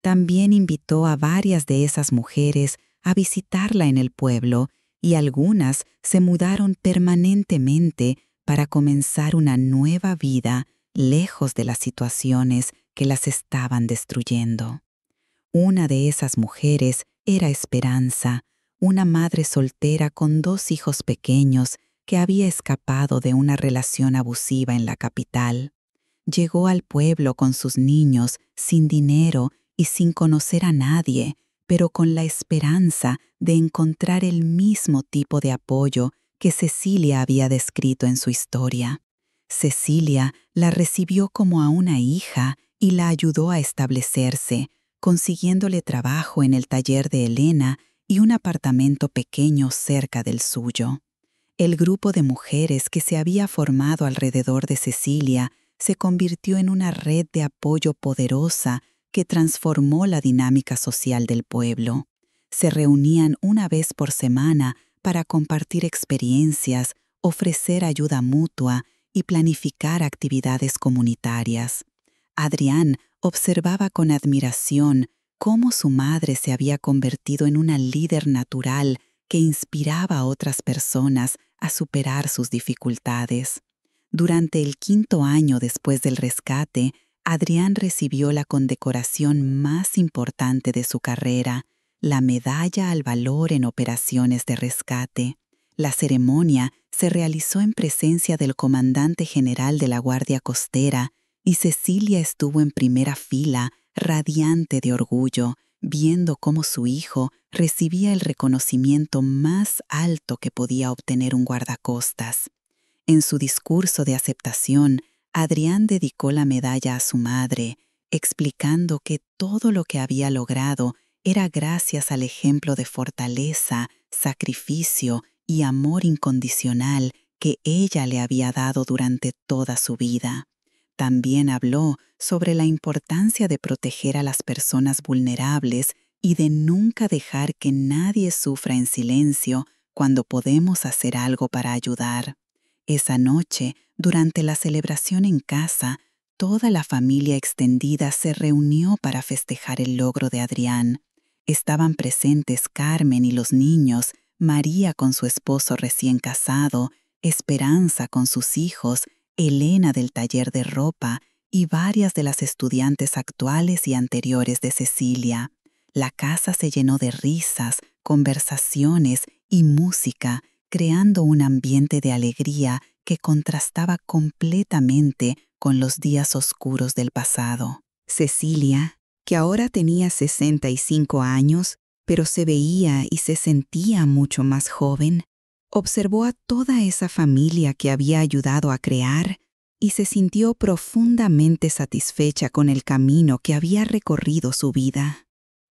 También invitó a varias de esas mujeres a visitarla en el pueblo y algunas se mudaron permanentemente para comenzar una nueva vida lejos de las situaciones que las estaban destruyendo. Una de esas mujeres era Esperanza, una madre soltera con 2 hijos pequeños que había escapado de una relación abusiva en la capital. Llegó al pueblo con sus niños, sin dinero y sin conocer a nadie, pero con la esperanza de encontrar el mismo tipo de apoyo que Cecilia había descrito en su historia. Cecilia la recibió como a una hija y la ayudó a establecerse, consiguiéndole trabajo en el taller de Elena y un apartamento pequeño cerca del suyo. El grupo de mujeres que se había formado alrededor de Cecilia se convirtió en una red de apoyo poderosa que transformó la dinámica social del pueblo. Se reunían una vez por semana para compartir experiencias, ofrecer ayuda mutua y planificar actividades comunitarias. Adrián observaba con admiración cómo su madre se había convertido en una líder natural que inspiraba a otras personas a superar sus dificultades. Durante el 5.º año después del rescate, Adrián recibió la condecoración más importante de su carrera, la Medalla al Valor en Operaciones de Rescate. La ceremonia se realizó en presencia del comandante general de la Guardia Costera y Cecilia estuvo en primera fila, radiante de orgullo, viendo cómo su hijo recibía el reconocimiento más alto que podía obtener un guardacostas. En su discurso de aceptación, Adrián dedicó la medalla a su madre, explicando que todo lo que había logrado era gracias al ejemplo de fortaleza, sacrificio y amor incondicional que ella le había dado durante toda su vida. También habló sobre la importancia de proteger a las personas vulnerables y de nunca dejar que nadie sufra en silencio cuando podemos hacer algo para ayudar. Esa noche, durante la celebración en casa, toda la familia extendida se reunió para festejar el logro de Adrián. Estaban presentes Carmen y los niños, María con su esposo recién casado, Esperanza con sus hijos, Elena del taller de ropa y varias de las estudiantes actuales y anteriores de Cecilia. La casa se llenó de risas, conversaciones y música, creando un ambiente de alegría que contrastaba completamente con los días oscuros del pasado. Cecilia, que ahora tenía 65 años, pero se veía y se sentía mucho más joven, observó a toda esa familia que había ayudado a crear y se sintió profundamente satisfecha con el camino que había recorrido su vida.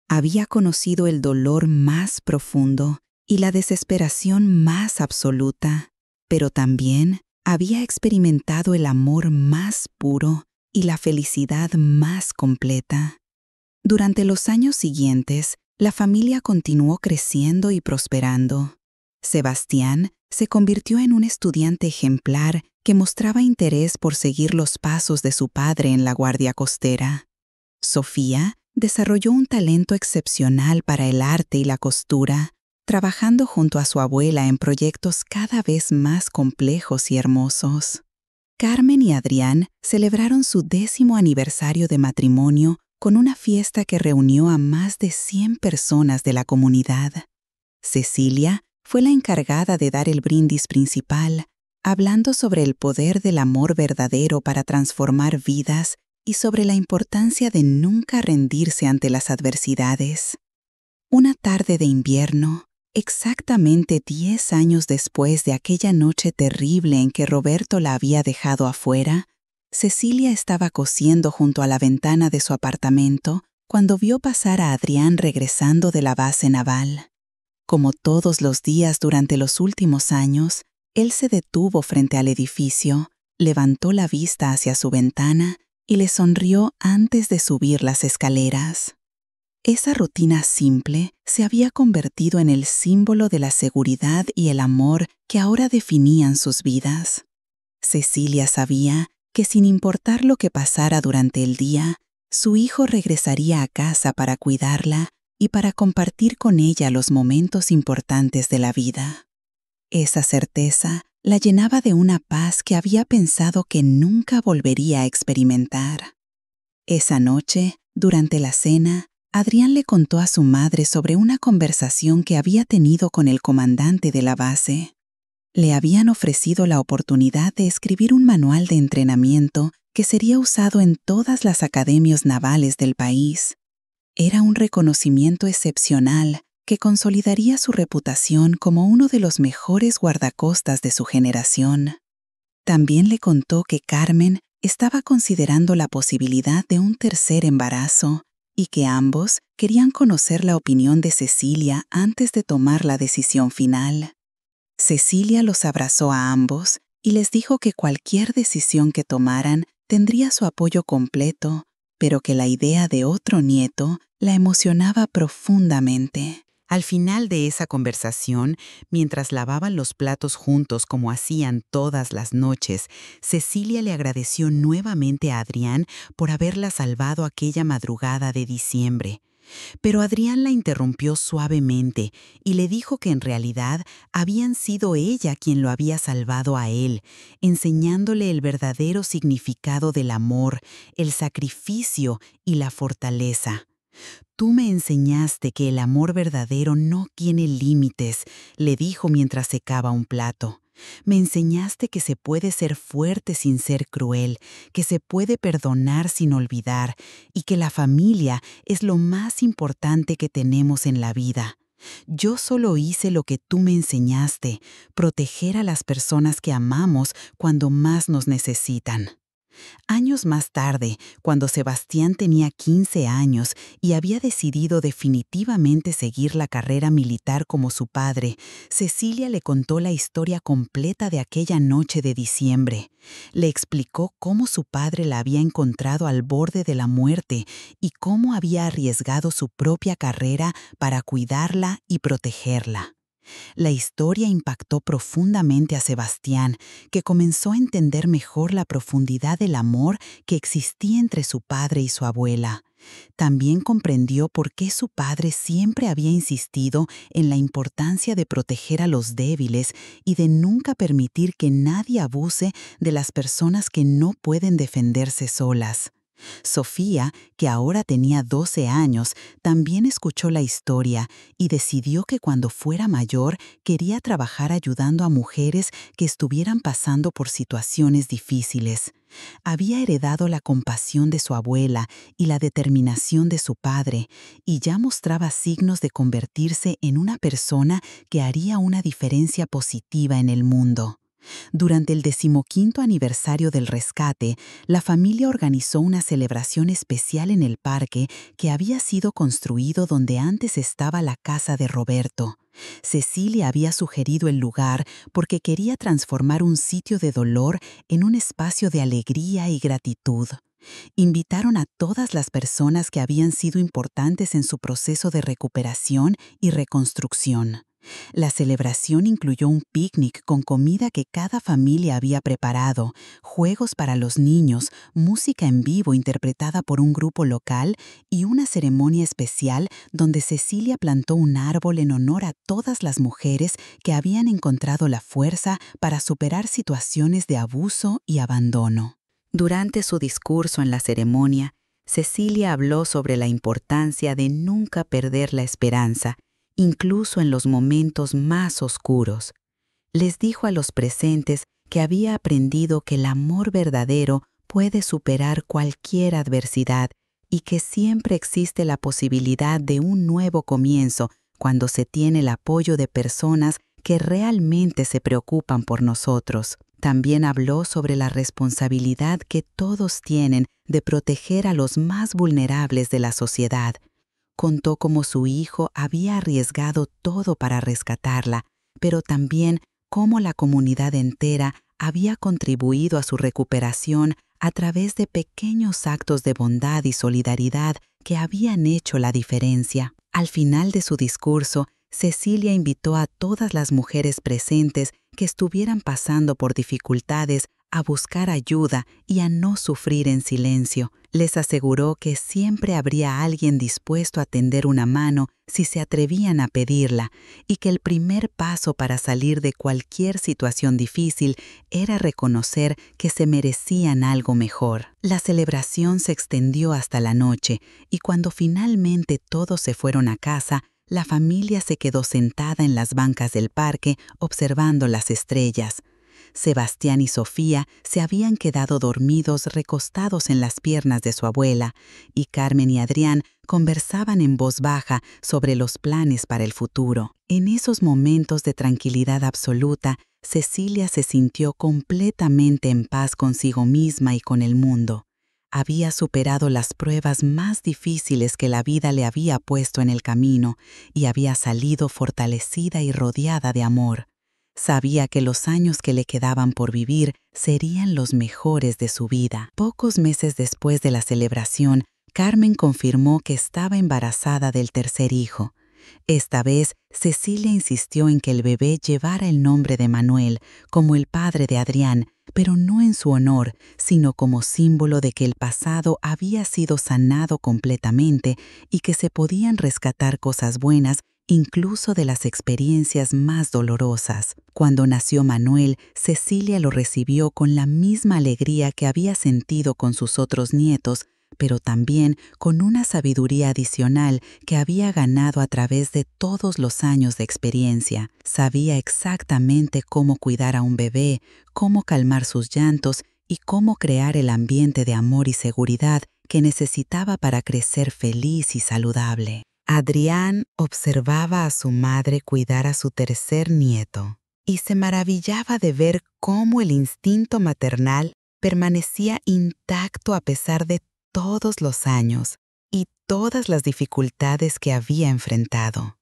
Había conocido el dolor más profundo y la desesperación más absoluta, pero también había experimentado el amor más puro y la felicidad más completa. Durante los años siguientes, la familia continuó creciendo y prosperando. Sebastián se convirtió en un estudiante ejemplar que mostraba interés por seguir los pasos de su padre en la Guardia Costera. Sofía desarrolló un talento excepcional para el arte y la costura, trabajando junto a su abuela en proyectos cada vez más complejos y hermosos. Carmen y Adrián celebraron su 10º aniversario de matrimonio con una fiesta que reunió a más de 100 personas de la comunidad. Cecilia fue la encargada de dar el brindis principal, hablando sobre el poder del amor verdadero para transformar vidas y sobre la importancia de nunca rendirse ante las adversidades. Una tarde de invierno, exactamente 10 años después de aquella noche terrible en que Roberto la había dejado afuera, Cecilia estaba cosiendo junto a la ventana de su apartamento cuando vio pasar a Adrián regresando de la base naval. Como todos los días durante los últimos años, él se detuvo frente al edificio, levantó la vista hacia su ventana y le sonrió antes de subir las escaleras. Esa rutina simple se había convertido en el símbolo de la seguridad y el amor que ahora definían sus vidas. Cecilia sabía que sin importar lo que pasara durante el día, su hijo regresaría a casa para cuidarla y para compartir con ella los momentos importantes de la vida. Esa certeza la llenaba de una paz que había pensado que nunca volvería a experimentar. Esa noche, durante la cena, Adrián le contó a su madre sobre una conversación que había tenido con el comandante de la base. Le habían ofrecido la oportunidad de escribir un manual de entrenamiento que sería usado en todas las academias navales del país. Era un reconocimiento excepcional que consolidaría su reputación como uno de los mejores guardacostas de su generación. También le contó que Carmen estaba considerando la posibilidad de un tercer embarazo y que ambos querían conocer la opinión de Cecilia antes de tomar la decisión final. Cecilia los abrazó a ambos y les dijo que cualquier decisión que tomaran tendría su apoyo completo, pero que la idea de otro nieto la emocionaba profundamente. Al final de esa conversación, mientras lavaban los platos juntos como hacían todas las noches, Cecilia le agradeció nuevamente a Adrián por haberla salvado aquella madrugada de diciembre. Pero Adrián la interrumpió suavemente y le dijo que en realidad habían sido ella quien lo había salvado a él, enseñándole el verdadero significado del amor, el sacrificio y la fortaleza. «Tú me enseñaste que el amor verdadero no tiene límites», le dijo mientras secaba un plato. «Me enseñaste que se puede ser fuerte sin ser cruel, que se puede perdonar sin olvidar y que la familia es lo más importante que tenemos en la vida. Yo solo hice lo que tú me enseñaste, proteger a las personas que amamos cuando más nos necesitan». Años más tarde, cuando Sebastián tenía 15 años y había decidido definitivamente seguir la carrera militar como su padre, Cecilia le contó la historia completa de aquella noche de diciembre. Le explicó cómo su padre la había encontrado al borde de la muerte y cómo había arriesgado su propia carrera para cuidarla y protegerla. La historia impactó profundamente a Sebastián, que comenzó a entender mejor la profundidad del amor que existía entre su padre y su abuela. También comprendió por qué su padre siempre había insistido en la importancia de proteger a los débiles y de nunca permitir que nadie abuse de las personas que no pueden defenderse solas. Sofía, que ahora tenía 12 años, también escuchó la historia y decidió que cuando fuera mayor quería trabajar ayudando a mujeres que estuvieran pasando por situaciones difíciles. Había heredado la compasión de su abuela y la determinación de su padre, y ya mostraba signos de convertirse en una persona que haría una diferencia positiva en el mundo. Durante el 15º aniversario del rescate, la familia organizó una celebración especial en el parque que había sido construido donde antes estaba la casa de Roberto. Cecilia había sugerido el lugar porque quería transformar un sitio de dolor en un espacio de alegría y gratitud. Invitaron a todas las personas que habían sido importantes en su proceso de recuperación y reconstrucción. La celebración incluyó un picnic con comida que cada familia había preparado, juegos para los niños, música en vivo interpretada por un grupo local y una ceremonia especial donde Cecilia plantó un árbol en honor a todas las mujeres que habían encontrado la fuerza para superar situaciones de abuso y abandono. Durante su discurso en la ceremonia, Cecilia habló sobre la importancia de nunca perder la esperanza, incluso en los momentos más oscuros. Les dijo a los presentes que había aprendido que el amor verdadero puede superar cualquier adversidad y que siempre existe la posibilidad de un nuevo comienzo cuando se tiene el apoyo de personas que realmente se preocupan por nosotros. También habló sobre la responsabilidad que todos tienen de proteger a los más vulnerables de la sociedad. Contó cómo su hijo había arriesgado todo para rescatarla, pero también cómo la comunidad entera había contribuido a su recuperación a través de pequeños actos de bondad y solidaridad que habían hecho la diferencia. Al final de su discurso, Cecilia invitó a todas las mujeres presentes que estuvieran pasando por dificultades a buscar ayuda y a no sufrir en silencio. Les aseguró que siempre habría alguien dispuesto a tender una mano si se atrevían a pedirla, y que el primer paso para salir de cualquier situación difícil era reconocer que se merecían algo mejor. La celebración se extendió hasta la noche, y cuando finalmente todos se fueron a casa, la familia se quedó sentada en las bancas del parque observando las estrellas. Sebastián y Sofía se habían quedado dormidos recostados en las piernas de su abuela, y Carmen y Adrián conversaban en voz baja sobre los planes para el futuro. En esos momentos de tranquilidad absoluta, Cecilia se sintió completamente en paz consigo misma y con el mundo. Había superado las pruebas más difíciles que la vida le había puesto en el camino y había salido fortalecida y rodeada de amor. Sabía que los años que le quedaban por vivir serían los mejores de su vida. Pocos meses después de la celebración, Carmen confirmó que estaba embarazada del tercer hijo. Esta vez, Cecilia insistió en que el bebé llevara el nombre de Manuel, como el padre de Adrián, pero no en su honor, sino como símbolo de que el pasado había sido sanado completamente y que se podían rescatar cosas buenas incluso de las experiencias más dolorosas. Cuando nació Manuel, Cecilia lo recibió con la misma alegría que había sentido con sus otros nietos, pero también con una sabiduría adicional que había ganado a través de todos los años de experiencia. Sabía exactamente cómo cuidar a un bebé, cómo calmar sus llantos y cómo crear el ambiente de amor y seguridad que necesitaba para crecer feliz y saludable. Adrián observaba a su madre cuidar a su tercer nieto y se maravillaba de ver cómo el instinto maternal permanecía intacto a pesar de todos los años y todas las dificultades que había enfrentado.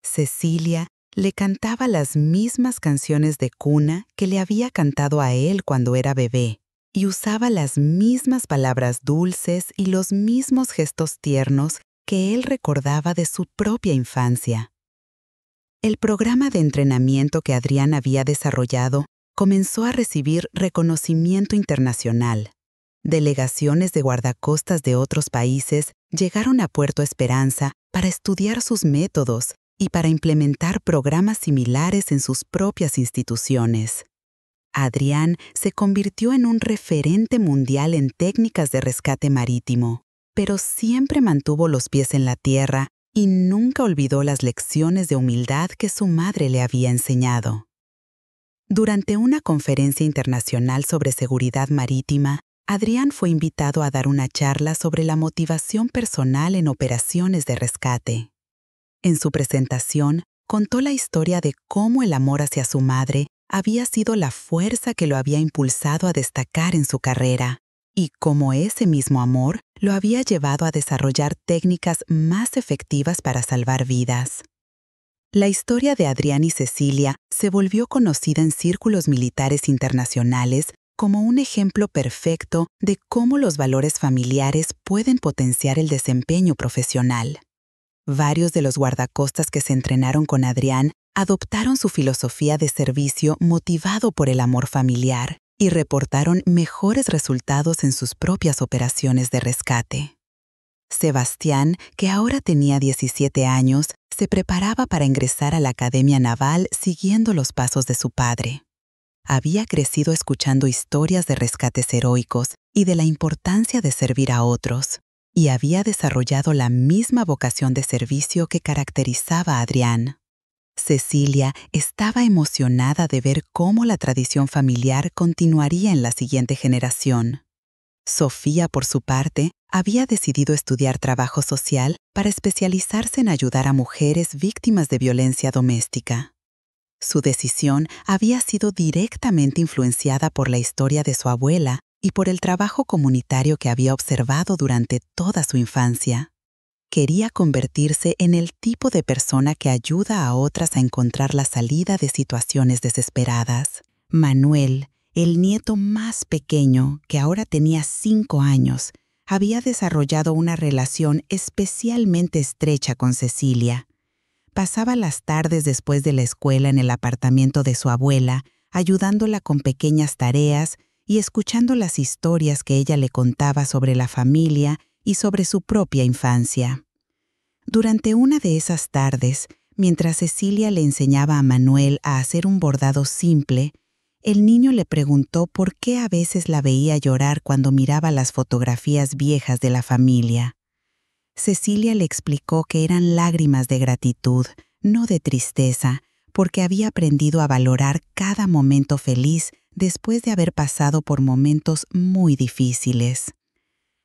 Cecilia le cantaba las mismas canciones de cuna que le había cantado a él cuando era bebé y usaba las mismas palabras dulces y los mismos gestos tiernos que él recordaba de su propia infancia. El programa de entrenamiento que Adrián había desarrollado comenzó a recibir reconocimiento internacional. Delegaciones de guardacostas de otros países llegaron a Puerto Esperanza para estudiar sus métodos y para implementar programas similares en sus propias instituciones. Adrián se convirtió en un referente mundial en técnicas de rescate marítimo, pero siempre mantuvo los pies en la tierra y nunca olvidó las lecciones de humildad que su madre le había enseñado. Durante una conferencia internacional sobre seguridad marítima, Adrián fue invitado a dar una charla sobre la motivación personal en operaciones de rescate. En su presentación, contó la historia de cómo el amor hacia su madre había sido la fuerza que lo había impulsado a destacar en su carrera, y cómo ese mismo amor lo había llevado a desarrollar técnicas más efectivas para salvar vidas. La historia de Adrián y Cecilia se volvió conocida en círculos militares internacionales como un ejemplo perfecto de cómo los valores familiares pueden potenciar el desempeño profesional. Varios de los guardacostas que se entrenaron con Adrián adoptaron su filosofía de servicio motivado por el amor familiar y reportaron mejores resultados en sus propias operaciones de rescate. Sebastián, que ahora tenía 17 años, se preparaba para ingresar a la Academia Naval siguiendo los pasos de su padre. Había crecido escuchando historias de rescates heroicos y de la importancia de servir a otros, y había desarrollado la misma vocación de servicio que caracterizaba a Adrián. Cecilia estaba emocionada de ver cómo la tradición familiar continuaría en la siguiente generación. Sofía, por su parte, había decidido estudiar trabajo social para especializarse en ayudar a mujeres víctimas de violencia doméstica. Su decisión había sido directamente influenciada por la historia de su abuela y por el trabajo comunitario que había observado durante toda su infancia. Quería convertirse en el tipo de persona que ayuda a otras a encontrar la salida de situaciones desesperadas. Manuel, el nieto más pequeño, que ahora tenía 5 años, había desarrollado una relación especialmente estrecha con Cecilia. Pasaba las tardes después de la escuela en el apartamento de su abuela, ayudándola con pequeñas tareas y escuchando las historias que ella le contaba sobre la familia y sobre su propia infancia. Durante una de esas tardes, mientras Cecilia le enseñaba a Manuel a hacer un bordado simple, el niño le preguntó por qué a veces la veía llorar cuando miraba las fotografías viejas de la familia. Cecilia le explicó que eran lágrimas de gratitud, no de tristeza, porque había aprendido a valorar cada momento feliz después de haber pasado por momentos muy difíciles.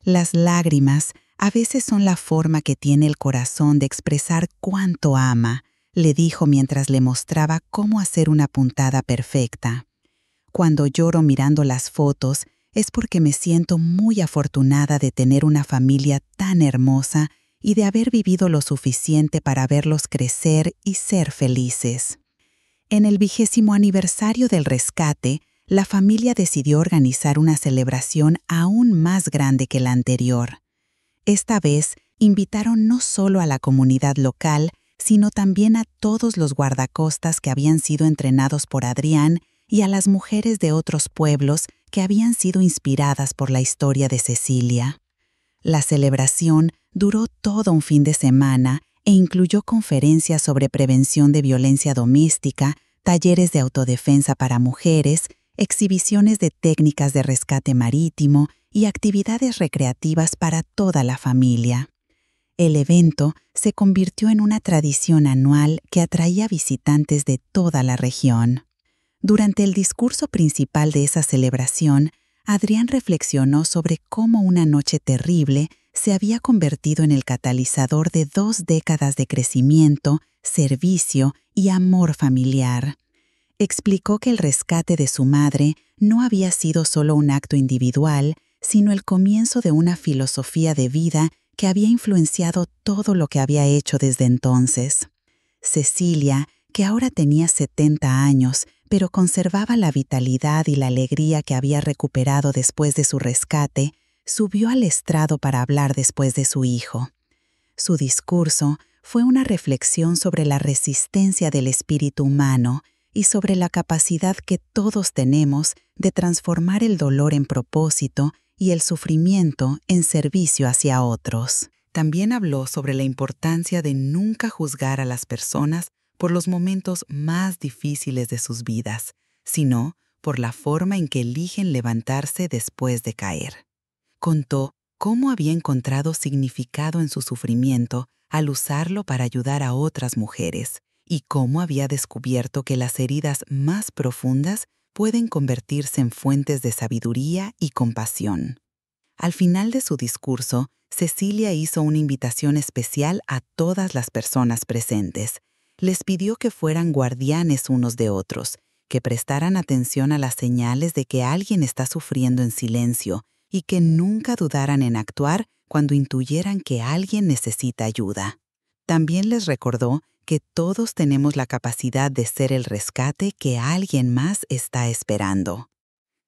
Las lágrimas a veces son la forma que tiene el corazón de expresar cuánto ama, le dijo mientras le mostraba cómo hacer una puntada perfecta. Cuando lloro mirando las fotos, es porque me siento muy afortunada de tener una familia tan hermosa y de haber vivido lo suficiente para verlos crecer y ser felices. En el 20º aniversario del rescate, la familia decidió organizar una celebración aún más grande que la anterior. Esta vez, invitaron no solo a la comunidad local, sino también a todos los guardacostas que habían sido entrenados por Adrián y a las mujeres de otros pueblos que habían sido inspiradas por la historia de Cecilia. La celebración duró todo un fin de semana e incluyó conferencias sobre prevención de violencia doméstica, talleres de autodefensa para mujeres, exhibiciones de técnicas de rescate marítimo y actividades recreativas para toda la familia. El evento se convirtió en una tradición anual que atraía visitantes de toda la región. Durante el discurso principal de esa celebración, Adrián reflexionó sobre cómo una noche terrible se había convertido en el catalizador de 2 décadas de crecimiento, servicio y amor familiar. Explicó que el rescate de su madre no había sido solo un acto individual, sino el comienzo de una filosofía de vida que había influenciado todo lo que había hecho desde entonces. Cecilia, que ahora tenía 70 años, pero conservaba la vitalidad y la alegría que había recuperado después de su rescate, subió al estrado para hablar después de su hijo. Su discurso fue una reflexión sobre la resistencia del espíritu humano y sobre la capacidad que todos tenemos de transformar el dolor en propósito y el sufrimiento en servicio hacia otros. También habló sobre la importancia de nunca juzgar a las personas por los momentos más difíciles de sus vidas, sino por la forma en que eligen levantarse después de caer. Contó cómo había encontrado significado en su sufrimiento al usarlo para ayudar a otras mujeres y cómo había descubierto que las heridas más profundas pueden convertirse en fuentes de sabiduría y compasión. Al final de su discurso, Cecilia hizo una invitación especial a todas las personas presentes. Les pidió que fueran guardianes unos de otros, que prestaran atención a las señales de que alguien está sufriendo en silencio y que nunca dudaran en actuar cuando intuyeran que alguien necesita ayuda. También les recordó que todos tenemos la capacidad de ser el rescate que alguien más está esperando.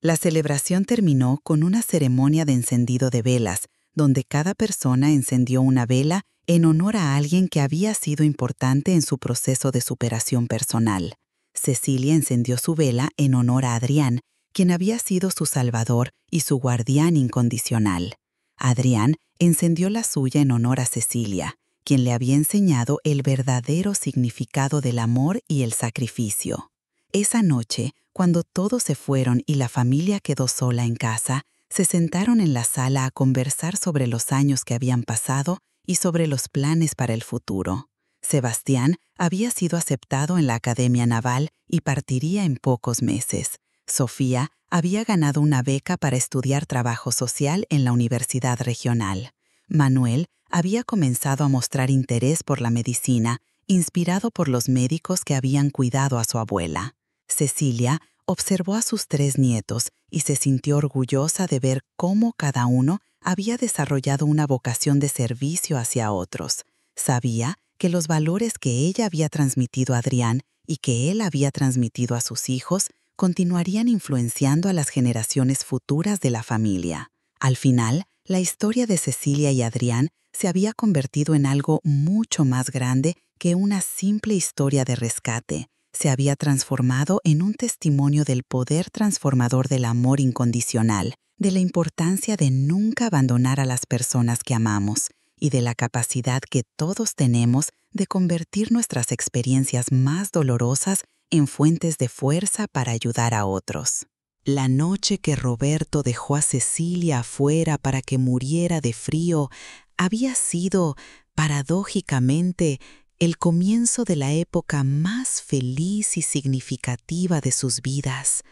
La celebración terminó con una ceremonia de encendido de velas, donde cada persona encendió una vela en honor a alguien que había sido importante en su proceso de superación personal. Cecilia encendió su vela en honor a Adrián, quien había sido su salvador y su guardián incondicional. Adrián encendió la suya en honor a Cecilia, quien le había enseñado el verdadero significado del amor y el sacrificio. Esa noche, cuando todos se fueron y la familia quedó sola en casa, se sentaron en la sala a conversar sobre los años que habían pasado y sobre los planes para el futuro. Sebastián había sido aceptado en la Academia Naval y partiría en pocos meses. Sofía había ganado una beca para estudiar trabajo social en la Universidad Regional. Manuel había comenzado a mostrar interés por la medicina, inspirado por los médicos que habían cuidado a su abuela. Cecilia observó a sus 3 nietos y se sintió orgullosa de ver cómo cada uno había desarrollado una vocación de servicio hacia otros. Sabía que los valores que ella había transmitido a Adrián y que él había transmitido a sus hijos continuarían influenciando a las generaciones futuras de la familia. Al final, la historia de Cecilia y Adrián se había convertido en algo mucho más grande que una simple historia de rescate. Se había transformado en un testimonio del poder transformador del amor incondicional, de la importancia de nunca abandonar a las personas que amamos y de la capacidad que todos tenemos de convertir nuestras experiencias más dolorosas en fuentes de fuerza para ayudar a otros. La noche que Roberto dejó a Cecilia afuera para que muriera de frío había sido, paradójicamente, el comienzo de la época más feliz y significativa de sus vidas.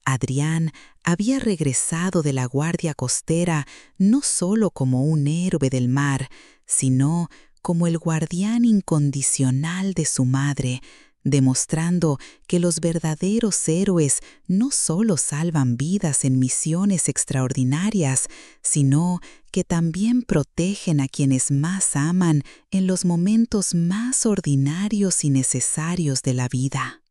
Adrián había regresado de la guardia costera no solo como un héroe del mar, sino como el guardián incondicional de su madre, demostrando que los verdaderos héroes no solo salvan vidas en misiones extraordinarias, sino que también protegen a quienes más aman en los momentos más ordinarios y necesarios de la vida.